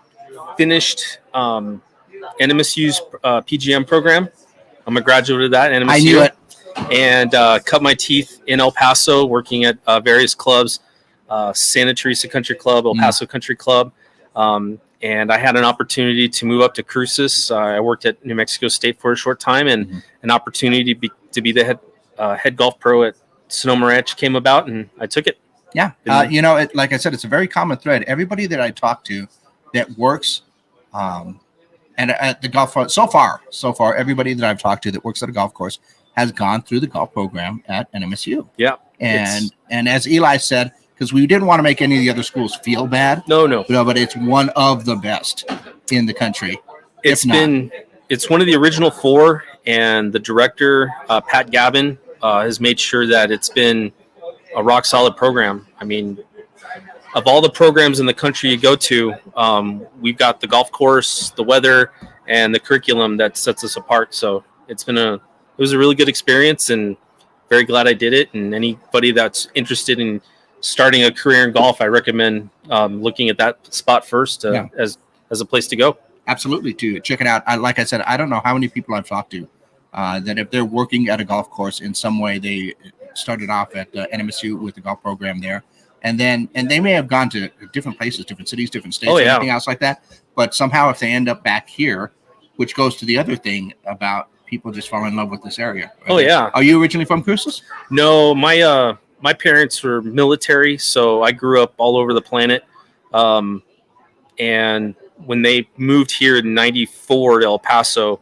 finished NMSU's PGM program. I'm a graduate of that. NMSU. I knew it. And cut my teeth in El Paso, working at various clubs, Santa Teresa Country Club, El Paso Country Club. And I had an opportunity to move up to Cruces. I worked at New Mexico State for a short time, and an opportunity to be the head golf pro at Sonoma Ranch came about, and I took it. Yeah. Like I said, it's a very common thread. Everybody that I talk to that works and at the golf course, so far, everybody that I've talked to that works at a golf course has gone through the golf program at NMSU. Yeah. And as Eli said, because we didn't want to make any of the other schools feel bad. No. But it's one of the best in the country. It's one of the original four, and the director, Pat Gavin, has made sure that it's been a rock solid program. I mean, of all the programs in the country you go to, we've got the golf course, the weather, and the curriculum that sets us apart. So it was a really good experience, and very glad I did it. And anybody that's interested in starting a career in golf, I recommend looking at that spot first as a place to go. Absolutely, to check it out. Like I said, I don't know how many people I've talked to that if they're working at a golf course in some way, they started off at NMSU with the golf program there. And they may have gone to different places, different cities, different states, anything else like that. But somehow if they end up back here, which goes to the other thing about people just falling in love with this area. Oh, yeah. Are you originally from Cruces? No, my parents were military, so I grew up all over the planet. And when they moved here in '94 to El Paso,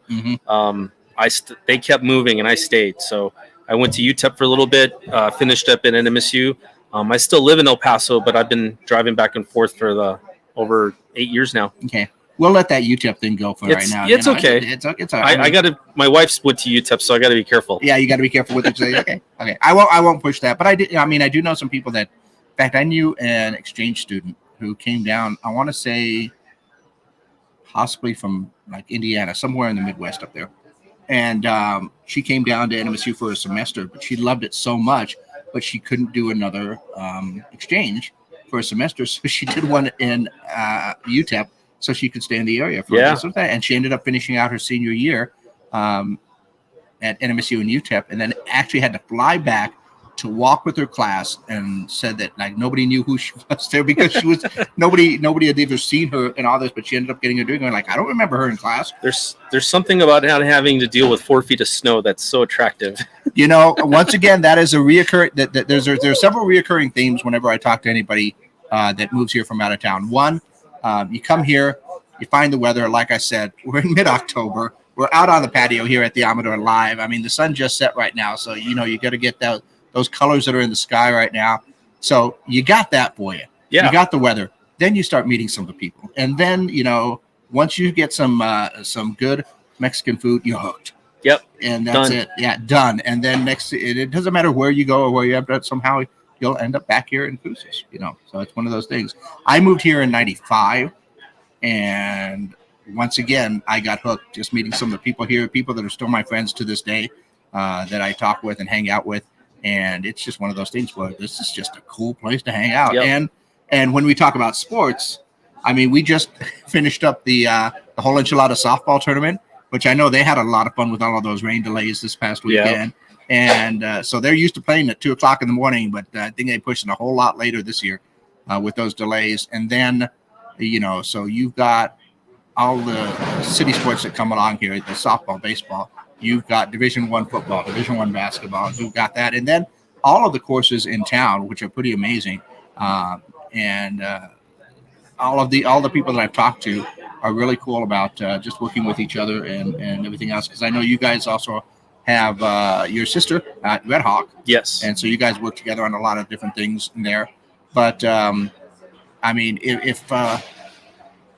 they kept moving and I stayed. So I went to UTEP for a little bit, finished up at NMSU. I still live in El Paso, but I've been driving back and forth for over 8 years now. Okay. We'll let that UTEP thing go for right now. It's okay. It's all right. I got to. My wife went to UTEP, so I got to be careful. Yeah, you got to be careful with it. Okay. I won't push that, but I did. I mean, I do know some people that. In fact, I knew an exchange student who came down. I want to say, possibly from like Indiana, somewhere in the Midwest up there, and she came down to NMSU for a semester, but she loved it so much, but she couldn't do another exchange for a semester, so she did one in UTEP. So she could stay in the area for a bit, and she ended up finishing out her senior year at NMSU and UTEP, and then actually had to fly back to walk with her class, and said that like nobody knew who she was there because she was nobody had ever seen her and all this, but she ended up getting a drink. And like, I don't remember her in class. There's something about not having to deal with 4 feet of snow that's so attractive. You know, once again, that is a reoccurring. That there's several reoccurring themes whenever I talk to anybody that moves here from out of town. One, you come here, you find the weather. Like I said, we're in mid-October. We're out on the patio here at the Amador Live. I mean, the sun just set right now, so you know you got to get those colors that are in the sky right now. So you got that for you. Yeah. You got the weather. Then you start meeting some of the people, and then you know once you get some good Mexican food, you're hooked. Yep. And that's Done. it. Yeah, done. And then it doesn't matter where you go or where you end up. Somehow you'll end up back here in Cruces. You know, so it's one of those things. I moved here in '95, and once again, I got hooked just meeting some of the people here, people that are still my friends to this day, that I talk with and hang out with. And it's just one of those things where this is just a cool place to hang out. Yep. And when we talk about sports, I mean, we just finished up the whole Enchilada softball tournament, which I know they had a lot of fun with all of those rain delays this past weekend. And so they're used to playing at 2:00 in the morning, but I think they pushed it a whole lot later this year with those delays. And then, you know, so you've got all the city sports that come along here, the softball, baseball. You've got Division I football, Division I basketball. You've got that. And then all of the courses in town, which are pretty amazing. And all the people that I've talked to are really cool about just working with each other and everything else. Because I know you guys also have your sister at Red Hawk. Yes. And so you guys work together on a lot of different things in there. But, I mean, if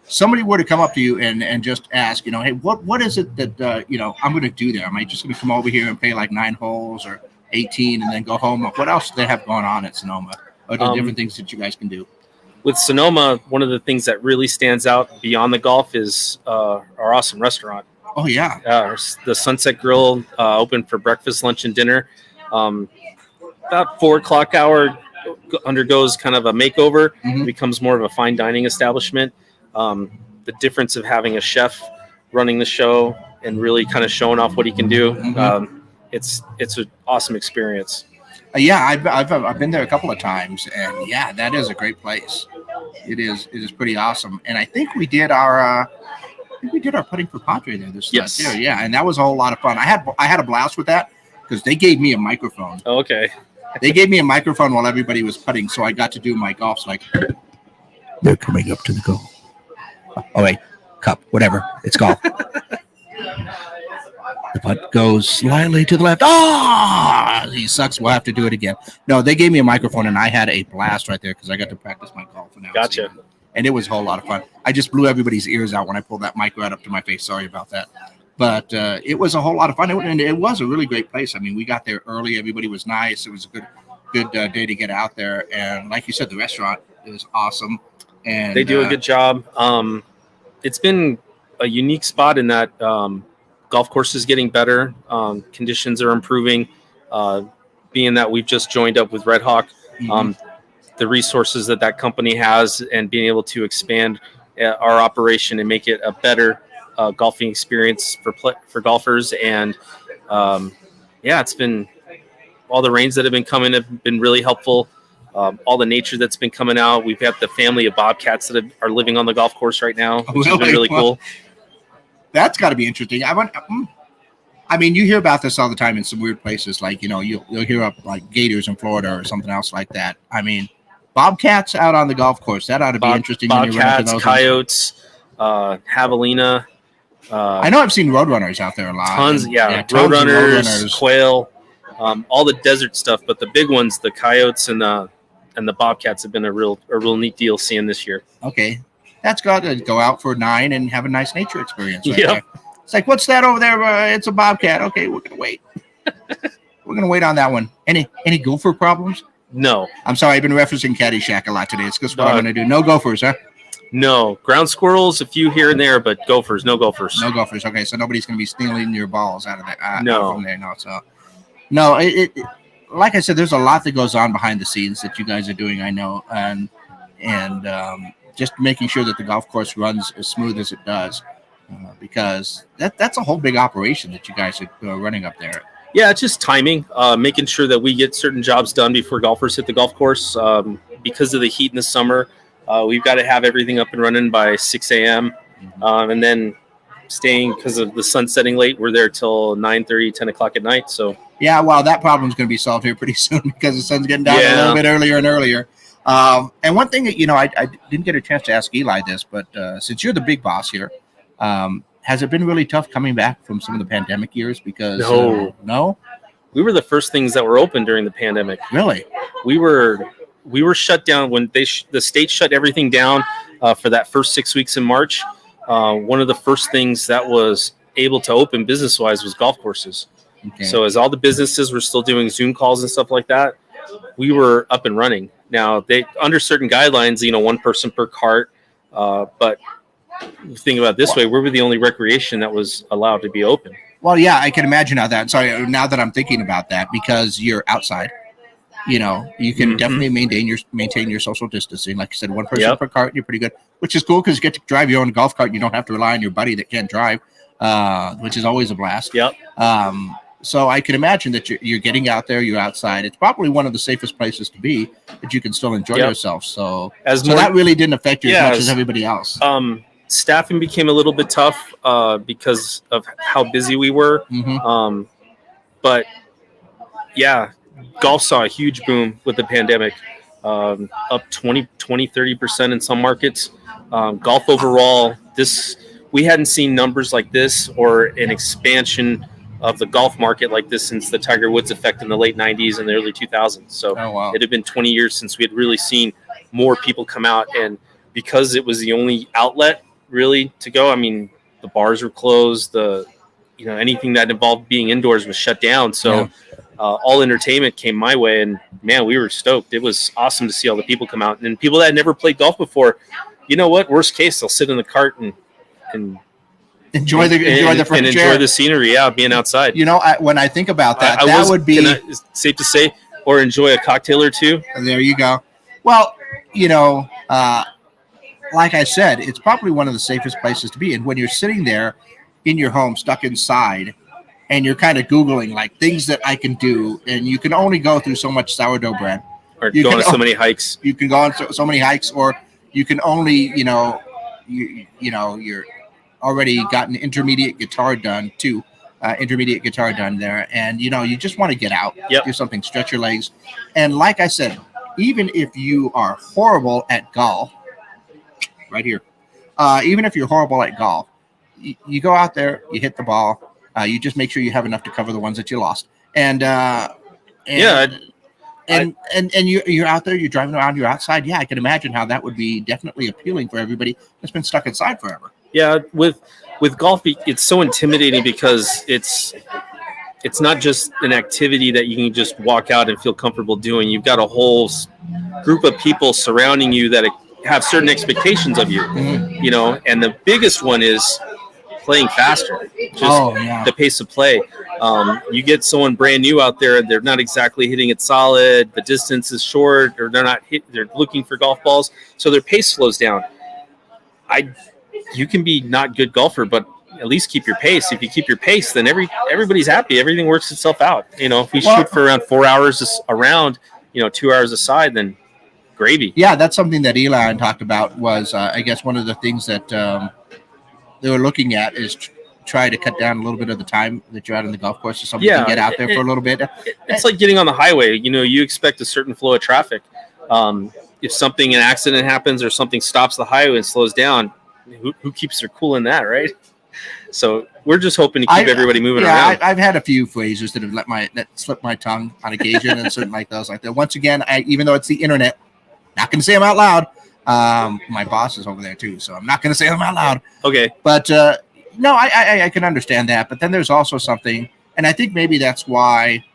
somebody were to come up to you and just ask, you know, hey, what is it that, you know, I'm going to do there? Am I just going to come over here and play like 9 holes or 18 and then go home? What else do they have going on at Sonoma? Or the different things that you guys can do? With Sonoma, one of the things that really stands out beyond the golf is our awesome restaurant. Oh, yeah. The Sunset Grill open for breakfast, lunch, and dinner. About 4:00 hour undergoes kind of a makeover. Mm-hmm. Becomes more of a fine dining establishment. The difference of having a chef running the show and really kind of showing off what he can do. Mm-hmm. It's an awesome experience. Yeah, I've been there a couple of times, and yeah, that is a great place. It is pretty awesome. And I think we did our putting for Padre there this last year. Yeah, and that was a whole lot of fun. I had a blast with that because they gave me a microphone. Oh, okay. They gave me a microphone while everybody was putting, so I got to do my golfs like they're coming up to the goal. Oh wait, cup, whatever. It's golf. The putt goes slightly to the left. Oh, he sucks. We'll have to do it again. No, they gave me a microphone, and I had a blast right there because I got to practice my golf. Gotcha. And it was a whole lot of fun. I just blew everybody's ears out when I pulled that mic right up to my face. Sorry about that. But it was a whole lot of fun. And it was a really great place. I mean, we got there early. Everybody was nice. It was a good day to get out there. And like you said, the restaurant is awesome. And they do a good job. It's been a unique spot in that golf course is getting better. Conditions are improving. Being that we've just joined up with Red Hawk, the resources that company has and being able to expand our operation and make it a better golfing experience for golfers. And it's been all the rains that have been coming have been really helpful. All the nature that's been coming out. We've got the family of bobcats that are living on the golf course right now, which has been really cool. That's got to be interesting. I mean, you hear about this all the time in some weird places, like, you know, you'll hear up like gators in Florida or something else like that. I mean, bobcats out on the golf course, that ought to be interesting. Bobcats, coyotes, javelina. I know I've seen roadrunners out there a lot. Tons, roadrunners, quail, all the desert stuff. But the big ones, the coyotes and the bobcats, have been a real neat deal seeing this year. Okay, that's got to go out for 9 and have a nice nature experience. Right Yep. there. It's like, what's that over there? It's a bobcat. Okay, we're gonna wait. We're gonna wait on that one. Any gopher problems? No. I'm sorry, I've been referencing Caddyshack a lot today. It's just what I'm gonna do. No gophers, huh? No. Ground squirrels, a few here and there, but gophers, no gophers. No gophers. Okay, so nobody's gonna be stealing your balls out of that. No. From there. No. So, no. It like I said, there's a lot that goes on behind the scenes that you guys are doing. I know, and just making sure that the golf course runs as smooth as it does. Because that's a whole big operation that you guys are running up there. Yeah, it's just timing, making sure that we get certain jobs done before golfers hit the golf course. Because of the heat in the summer, we've got to have everything up and running by 6 a.m. And then staying, because of the sun setting late, we're there till 9:30, 10 o'clock at night. So Yeah, well, that problem's going to be solved here pretty soon because the sun's getting down a little bit earlier and earlier. And one thing that, I didn't get a chance to ask Eli this, but since you're the big boss here, has it been really tough coming back from some of the pandemic years? Because no, we were the first things that were open during the pandemic. Really? We were shut down when the state shut everything down for that first 6 weeks in March. One of the first things that was able to open business-wise was golf courses. Okay. So as all the businesses were still doing Zoom calls and stuff like that, we were up and running. Now, they under certain guidelines, one person per cart, but think about it this way, we were the only recreation that was allowed to be open. Well, yeah, I can imagine how that. Sorry, now that I'm thinking about that, because you're outside, you can definitely maintain your social distancing. Like you said, one person per cart, you're pretty good, which is cool because you get to drive your own golf cart. You don't have to rely on your buddy that can't drive, which is always a blast. Yep. So I can imagine that you're getting out there, you're outside. It's probably one of the safest places to be, but you can still enjoy yourself. So that really didn't affect you as much as everybody else. Staffing became a little bit tough because of how busy we were. But yeah, golf saw a huge boom with the pandemic, up 20, 30% in some markets. Golf overall, we hadn't seen numbers like this or an expansion of the golf market like this since the Tiger Woods effect in the late 90s and the early 2000s. So it had been 20 years since we had really seen more people come out. And because it was the only outlet really to go, I mean, the bars were closed, anything that involved being indoors was shut down. So all entertainment came my way, and man, we were stoked. It was awesome to see all the people come out, and people that had never played golf before, worst case, they'll sit in the cart and enjoy the fresh and enjoy air. The scenery, being outside. When I think about that, that would be safe to say, or enjoy a cocktail or two. There you go. Well, like I said, it's probably one of the safest places to be. And when you're sitting there in your home, stuck inside, and you're kind of Googling like things that I can do, and you can only go through so much sourdough bread, or go on so many hikes. You can go on so many hikes, or you can only, you're already got an intermediate guitar done there, and you just want to get out, do something, stretch your legs, and like I said, even if you are horrible at golf, right here, even if you're horrible at golf, you go out there, you hit the ball. You just make sure you have enough to cover the ones that you lost, and you're out there, you're driving around, you're outside. Yeah, I can imagine how that would be definitely appealing for everybody that's been stuck inside forever. Yeah, with golf, it's so intimidating because it's not just an activity that you can just walk out and feel comfortable doing. You've got a whole group of people surrounding you that have certain expectations of you, and the biggest one is playing faster, the pace of play. You get someone brand new out there, they're not exactly hitting it solid, the distance is short, or they're looking for golf balls, so their pace slows down. You can be not good golfer, but at least keep your pace. If you keep your pace, then everybody's happy. Everything works itself out. If we shoot for around 4 hours a round, 2 hours a side, then gravy. Yeah, that's something that Eli talked about was, I guess, one of the things that they were looking at is try to cut down a little bit of the time that you're out on the golf course, so somebody can get out there for a little bit. It's like getting on the highway. You expect a certain flow of traffic. If an accident happens or something stops the highway and slows down, who keeps their cool in that, right? So we're just hoping to keep everybody moving around. I've had a few phrases that have that slip my tongue on occasion and certain like those like that. Once again, even though it's the internet, not going to say them out loud. My boss is over there too, so I'm not going to say them out loud. Okay. But no, I can understand that. But then there's also something, and I think maybe that's why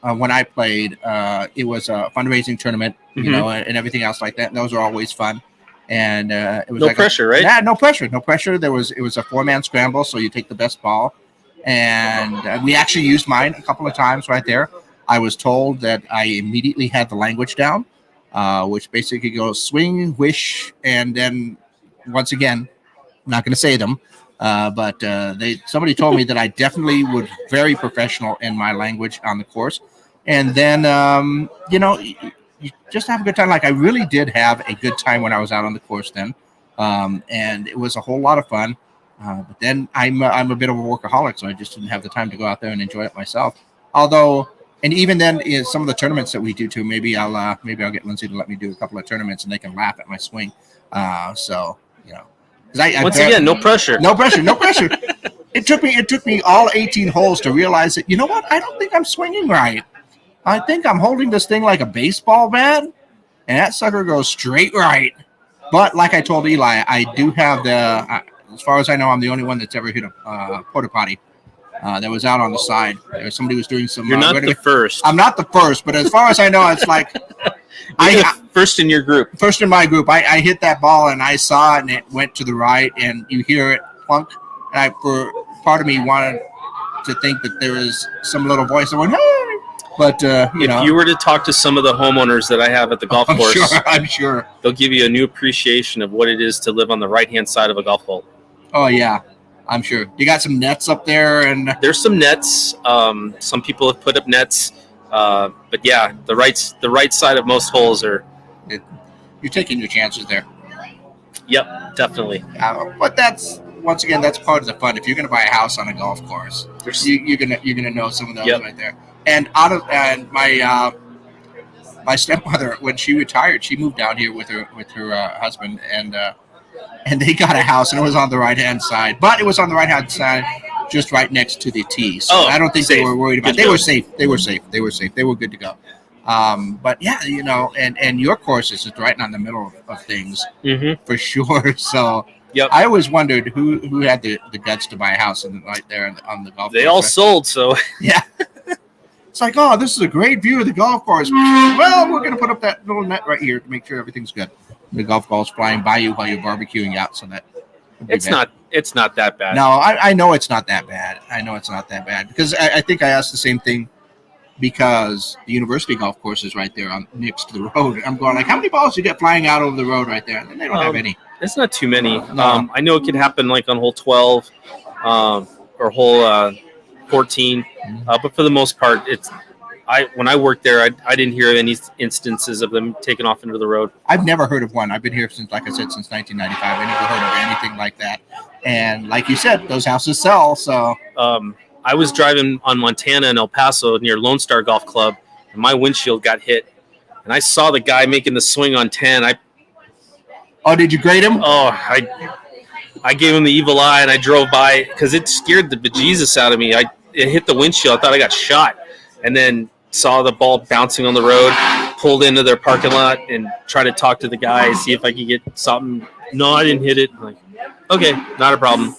when I played, it was a fundraising tournament, and everything else like that. And those are always fun. And it was no pressure, right? Yeah, no pressure. It was a 4-man scramble, so you take the best ball, and we actually used mine a couple of times right there. I was told that I immediately had the language down, which basically goes swing, wish, and then once again, I'm not going to say them, But somebody told me that I definitely was very professional in my language on the course. And then, you just have a good time. Like I really did have a good time when I was out on the course then. And it was a whole lot of fun. But then I'm a bit of a workaholic, so I just didn't have the time to go out there and enjoy it myself. Although, and even then, is some of the tournaments that we do too. Maybe I'll get Lindsay to let me do a couple of tournaments, and they can laugh at my swing. So once again, no pressure. No pressure. No pressure. It took me all 18 holes to realize that, you know what? I don't think I'm swinging right. I think I'm holding this thing like a baseball bat, and that sucker goes straight right. But like I told Eli, I do have as far as I know, I'm the only one that's ever hit a porta potty that was out on the side. Somebody was doing some. You're not the first. I'm not the first, but as far as I know, it's like first in your group. First in my group. I hit that ball and I saw it, and it went to the right, and you hear it plunk. And for part of me wanted to think that there was some little voice that went, hey! But if you were to talk to some of the homeowners that I have at the golf course, I'm sure they'll give you a new appreciation of what it is to live on the right-hand side of a golf hole. Oh yeah, I'm sure. You got some nets up there, and there's some nets. Some people have put up nets, but yeah, the right side of most holes are. You're taking your chances there. Yep, definitely. But that's once again, that's part of the fun. If you're going to buy a house on a golf course, you're gonna know some of those right there. And my stepmother, when she retired, she moved down here with her husband, and they got a house, and it was on the right hand side, but it was on the right hand side, just right next to the tee. So I don't think they were worried about it. They were safe. They were safe. They were good to go. But yeah, and your course is just right in the middle of things for sure. So. Yep. I always wondered who had the guts to buy a house right there on the golf course. They all sold, so. Yeah. It's like, oh, this is a great view of the golf course. Well, we're going to put up that little net right here to make sure everything's good. The golf ball's flying by you while you're barbecuing out, so that it's not that bad. No, I know it's not that bad. Because I think I asked the same thing because the university golf course is right there next to the road. I'm going like, how many balls do you get flying out over the road right there? And they don't have any. It's not too many. No. I know it could happen like on hole 12 or hole 14, but for the most part, when I worked there, I didn't hear any instances of them taking off into the road. I've never heard of one. I've been here since 1995. I never heard of anything like that. And like you said, those houses sell. So I was driving on Montana in El Paso near Lone Star Golf Club, and my windshield got hit. And I saw the guy making the swing on 10. Oh, did you grade him? Oh, I gave him the evil eye, and I drove by because it scared the bejesus out of me. It hit the windshield. I thought I got shot, and then saw the ball bouncing on the road, pulled into their parking lot, and tried to talk to the guy, see if I could get something. No, I didn't hit it. I'm like, okay, not a problem.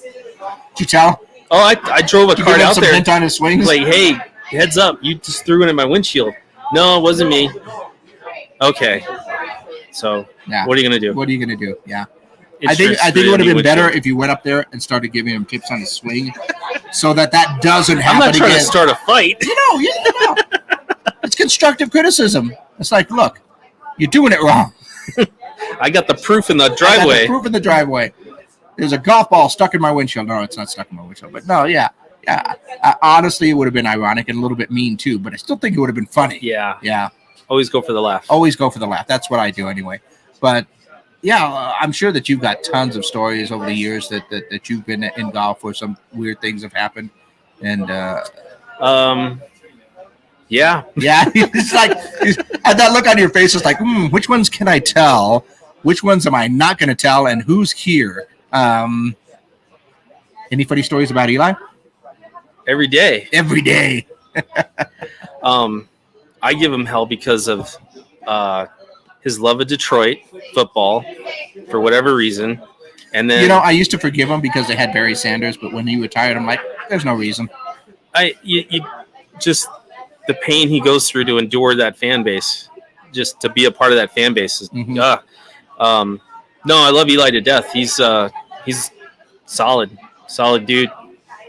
Did you tell? Oh, I drove a cart out there. Hint on his swings? Like, hey, heads up, you just threw it in my windshield. No, it wasn't me. Okay. So, what are you going to do? Yeah. I think it would have been better if you went up there and started giving him tips on his swing so that doesn't happen again. I'm not trying to start a fight. You know. It's constructive criticism. It's like, look, you're doing it wrong. I got the proof in the driveway. There's a golf ball stuck in my windshield. No, it's not stuck in my windshield. But no, yeah. Honestly, it would have been ironic and a little bit mean too, but I still think it would have been funny. Yeah. Always go for the laugh. That's what I do anyway. But yeah, I'm sure that you've got tons of stories over the years that you've been in golf where some weird things have happened. And yeah. It's like that look on your face is like, which ones can I tell? Which ones am I not going to tell? And who's here? Any funny stories about Eli? Every day. I give him hell because of his love of Detroit football for whatever reason. And then I used to forgive him because they had Barry Sanders, but when he retired, I'm like, there's no reason. You just the pain he goes through to endure that fan base, just to be a part of that fan base. No, I love Eli to death. He's solid dude.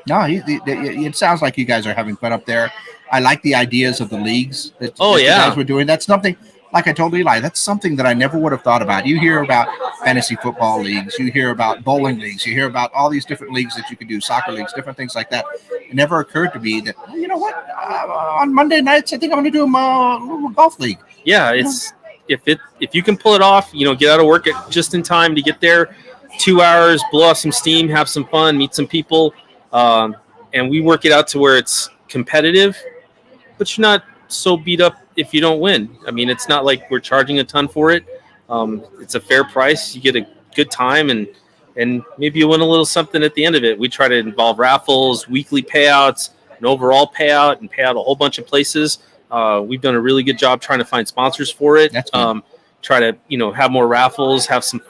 No, it sounds like you guys are having fun up there. I like the ideas of the leagues that you guys were doing. That's something like I told Eli, that's something that I never would have thought about. You hear about fantasy football leagues, you hear about bowling leagues, you hear about all these different leagues that you could do, soccer leagues, different things like that. It never occurred to me that, you know what, on Monday nights, I think I'm going to do a little golf league. Yeah, it's if you can pull it off, get out of work just in time to get there, 2 hours, blow off some steam, have some fun, meet some people, and we work it out to where it's competitive, but you're not so beat up if you don't win. I mean, it's not like we're charging a ton for it. It's a fair price. You get a good time, and maybe you win a little something at the end of it. We try to involve raffles, weekly payouts, an overall payout, and pay out a whole bunch of places. We've done a really good job trying to find sponsors for it. Try to have more raffles, have some.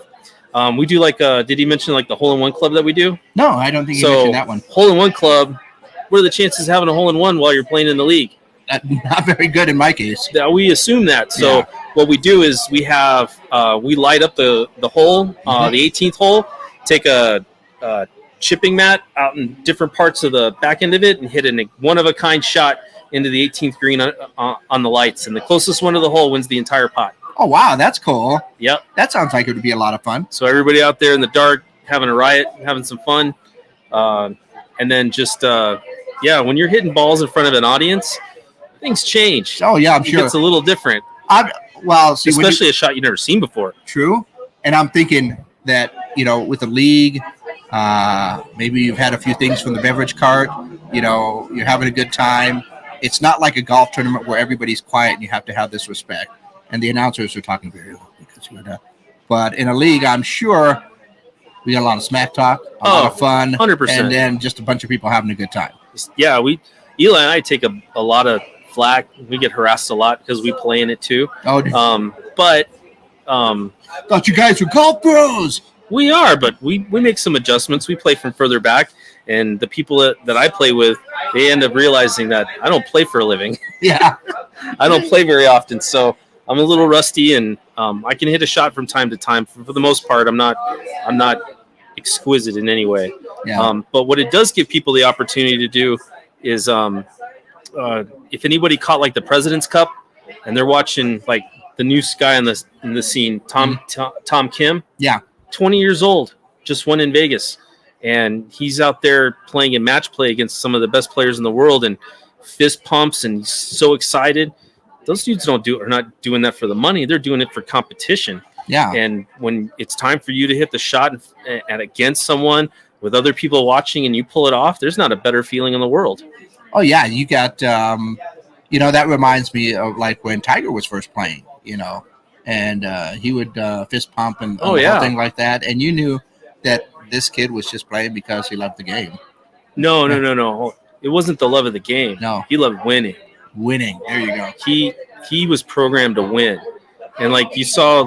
We do did he mention the hole-in-one club that we do? No, I don't think he mentioned that one. Hole-in-one club. What are the chances of having a hole-in-one while you're playing in the league? Not very good in my case. We assume that. So what we do is we have we light up the hole, the 18th hole, take a chipping mat out in different parts of the back end of it, and hit a one-of-a-kind shot into the 18th green on the lights. And the closest one to the hole wins the entire pot. Oh, wow, that's cool. Yep. That sounds like it would be a lot of fun. So everybody out there in the dark having a riot, having some fun. And then just, when you're hitting balls in front of an audience, things change. Oh, yeah, I'm sure. It's a little different. Especially a shot you've never seen before. True. And I'm thinking that, with the league, maybe you've had a few things from the beverage cart, you're having a good time. It's not like a golf tournament where everybody's quiet and you have to have this respect. And the announcers are talking very low because you're done. But in a league, I'm sure we got a lot of smack talk, a lot of fun, 100%. And then just a bunch of people having a good time. Yeah, Eli and I take a lot of flack. We get harassed a lot because we play in it too. Oh, thought you guys were golf pros. We are, but we make some adjustments. We play from further back, and the people that I play with, they end up realizing that I don't play for a living. Yeah. I don't play very often, so I'm a little rusty, and I can hit a shot from time to time. For the most part, I'm not exquisite in any way. Yeah. But what it does give people the opportunity to do is, if anybody caught the President's Cup, and they're watching the new guy in the scene, Tom Kim. Yeah. 20 years old, just won in Vegas, and he's out there playing in match play against some of the best players in the world, and fist pumps, and he's so excited. Those dudes are not doing that for the money. They're doing it for competition. Yeah. And when it's time for you to hit the shot and against someone with other people watching and you pull it off, there's not a better feeling in the world. Oh, yeah. You got, that reminds me of when Tiger was first playing, and he would fist pump and the whole thing like that. And you knew that this kid was just playing because he loved the game. No. It wasn't the love of the game. No. He loved winning. There you go. He was programmed to win. And you saw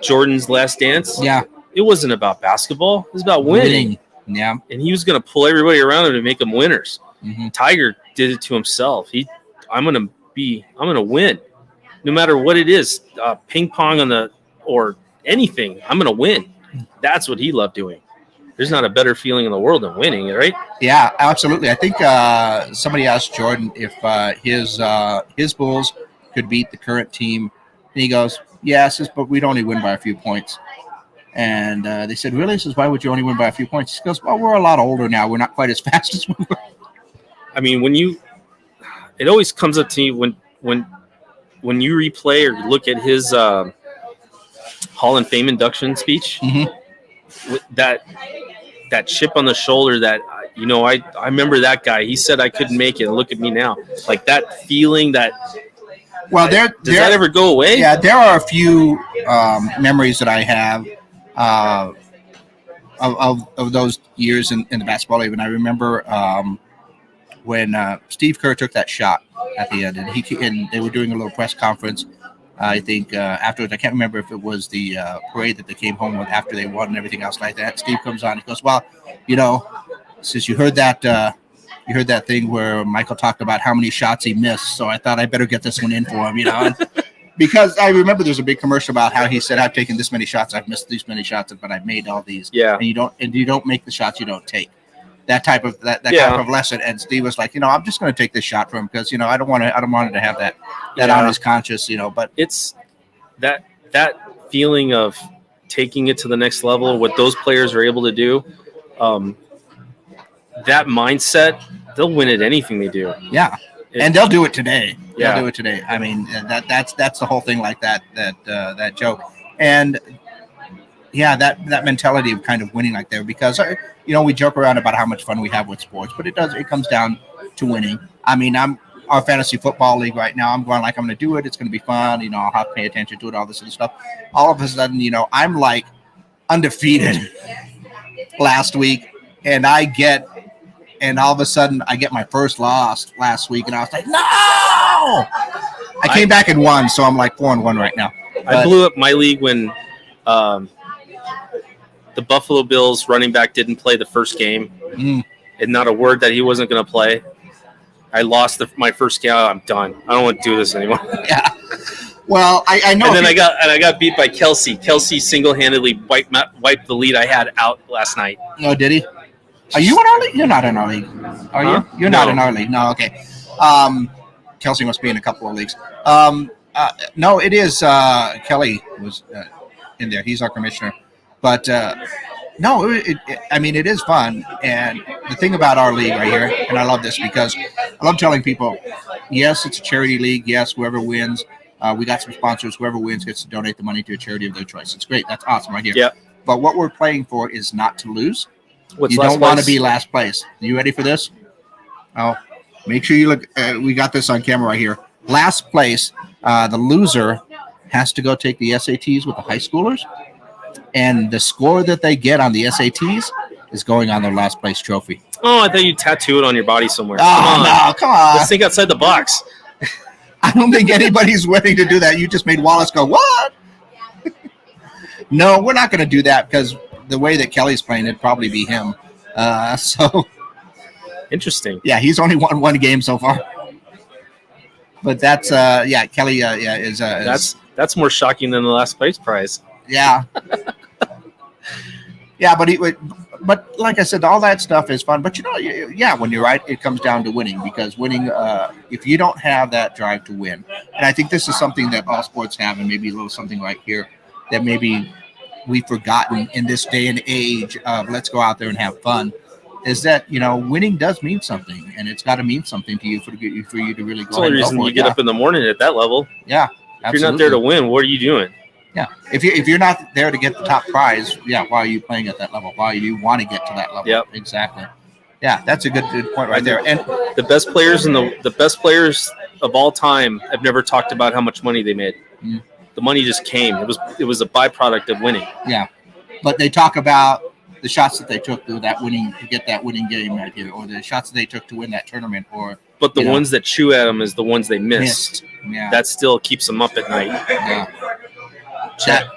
Jordan's Last Dance. Yeah. It wasn't about basketball. It was about winning. Yeah. And he was going to pull everybody around him to make them winners. Mm-hmm. Tiger did it to himself. I'm going to win. No matter what it is, ping pong or anything, I'm going to win. That's what he loved doing. There's not a better feeling in the world than winning, right? Yeah, absolutely. I think somebody asked Jordan if his Bulls could beat the current team. And he goes, yes, but we'd only win by a few points. And they said, really? He says, why would you only win by a few points? He goes, well, we're a lot older now. We're not quite as fast as we were. I mean, it always comes up to me when you replay or look at his Hall of Fame induction speech, with that chip on the shoulder that, I remember that guy. He said I couldn't make it. And look at me now. That feeling that. Well, does that ever go away? Yeah, there are a few memories that I have of those years in the basketball league. And I remember when Steve Kerr took that shot at the end, and they were doing a little press conference. I think afterwards, I can't remember if it was the parade that they came home with after they won and everything else like that. Steve comes on, he goes, well, since you heard that thing where Michael talked about how many shots he missed, so I thought I better get this one in for him, because I remember there's a big commercial about how he said, I've taken this many shots, I've missed these many shots, but I've made all these. Yeah. And you don't make the shots you don't take. That type of type of lesson. And Steve was like, I'm just going to take this shot from him because I don't want it to have that on his conscience, But that feeling of taking it to the next level, what those players are able to do, that mindset, they'll win at anything they do. Yeah. And they'll do it today. Yeah. They'll do it today. I mean, that's the whole thing, like that joke. And yeah, that mentality of kind of winning like there, because we joke around about how much fun we have with sports, but it comes down to winning. I mean, I'm our fantasy football league right now. I'm going like, I'm going to do it. It's going to be fun. I'll have to pay attention to it, all this other stuff. All of a sudden, I'm like undefeated last week, and all of a sudden I get my first loss last week, and I was like, no! I came back and won, so I'm like 4-1 right now. I blew up my league when the Buffalo Bills running back didn't play the first game, and not a word that he wasn't going to play. I lost my first game. I'm done. I don't want to do this anymore. Yeah. Well, I know. And then I got beat by Kelsey. Kelsey single-handedly wiped the lead I had out last night. Oh, did he? Are you in our league? You're not in our league. Are you? You're not in our league. No, okay. Kelsey must be in a couple of leagues. No, it is Kelly was in there. He's our commissioner. But no, it is fun. And the thing about our league right here, and I love this because I love telling people, yes, it's a charity league. Yes, whoever wins, we got some sponsors. Whoever wins gets to donate the money to a charity of their choice. It's great. That's awesome right here. Yeah. But what we're playing for is not to lose. You don't want to be last place. You ready for this? Oh, make sure you look. We got this on camera right here. Last place, the loser has to go take the SATs with the high schoolers. And the score that they get on the SATs is going on their last place trophy. Oh, I thought you tattoo it on your body somewhere. Come on. Let's think outside the box. I don't think anybody's willing to do that. You just made Wallace go, what? No, we're not going to do that because the way that Kelly's playing, it'd probably be him. So interesting. Yeah, he's only won one game so far. But that's Kelly is that's more shocking than the last place prize. Yeah. Yeah, but like I said, all that stuff is fun. But when you're right, it comes down to winning, because winning, if you don't have that drive to win, and I think this is something that all sports have, and maybe a little something right here that maybe we've forgotten in this day and age of let's go out there and have fun, is that winning does mean something, and it's got to mean something to you for you to really go. That's the only reason you get up in the morning at that level. Yeah, if you're not there to win, what are you doing? Yeah, if you're not there to get the top prize, why are you playing at that level? Why do you want to get to that level? Yep, exactly. Yeah, that's a good point right there. And the best players the best players of all time have never talked about how much money they made. Mm. The money just came. It was a byproduct of winning. Yeah, but they talk about the shots that they took to get that winning game right here, or the shots that they took to win that tournament, But the ones that chew at them is the ones they missed. Yeah, that still keeps them up at night. Yeah.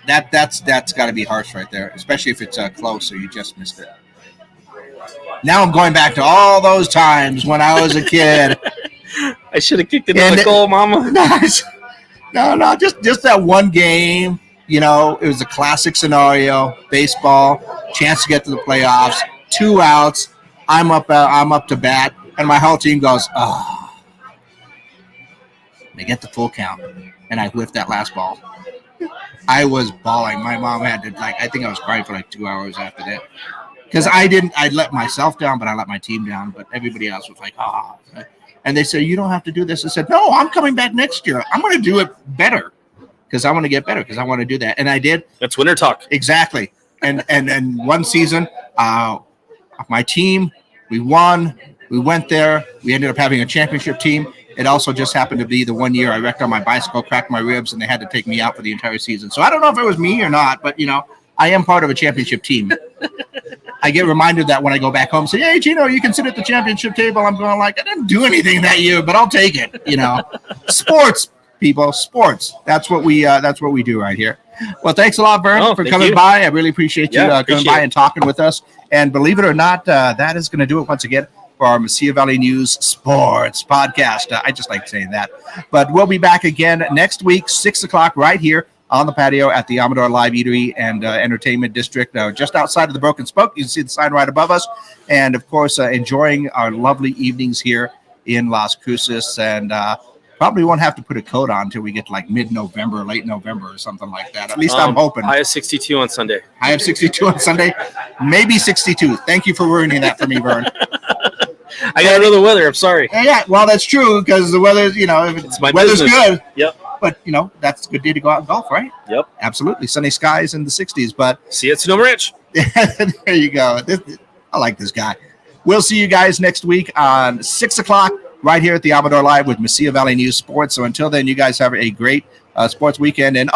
That's got to be harsh right there, especially if it's close or you just missed it. Now I'm going back to all those times when I was a kid. I should have kicked it in the goal, Mama. No, just that one game. It was a classic scenario. Baseball, chance to get to the playoffs. 2 outs. I'm up to bat, and my whole team goes, oh. They get the full count, and I whiffed that last ball. I was bawling. My mom had to I think I was crying for 2 hours after that. Because I let myself down, but I let my team down. But everybody else was like, ah. Oh. And they said, you don't have to do this. I said, no, I'm coming back next year. I'm going to do it better because I want to get better, because I want to do that. And I did. That's winter talk. Exactly. And one season, my team, we won. We went there. We ended up having a championship team. It also just happened to be the 1 year I wrecked on my bicycle, cracked my ribs, and they had to take me out for the entire season. So I don't know if it was me or not, but, I am part of a championship team. I get reminded that when I go back home, say, hey, Gino, you can sit at the championship table. I'm going I didn't do anything that year, but I'll take it. Sports, people, sports. That's what we do right here. Well, thanks a lot, Vern, for coming by. I really appreciate you coming by and talking with us. And believe it or not, that is going to do it once again for our Mesilla Valley News Sports Podcast. I just like saying that. But we'll be back again next week, 6 o'clock, right here on the patio at the Amador Live Eatery and Entertainment District, just outside of the Broken Spoke. You can see the sign right above us. And, of course, enjoying our lovely evenings here in Las Cruces. And Probably won't have to put a coat on until we get like mid-November, late November, or something like that. At least I'm hoping. I have 62 on Sunday. I have 62 on Sunday, maybe 62. Thank you for ruining that for me, Vern. I got to know the weather. I'm sorry. Yeah, well, that's true because the weather, if It's my weather's business. good. Yep. But, that's a good day to go out and golf, right? Yep. Absolutely. Sunny skies in the 60s. But See you at Sonoma Ranch. there you go. I like this guy. We'll see you guys next week on 6 o'clock right here at the Amador Live with Mesilla Valley News Sports. So until then, you guys have a great sports weekend. And,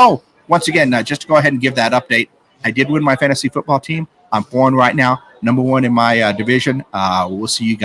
once again, just to go ahead and give that update, I did win my fantasy football team. I'm 4-1 right now, number 1 in my division. We'll see you guys.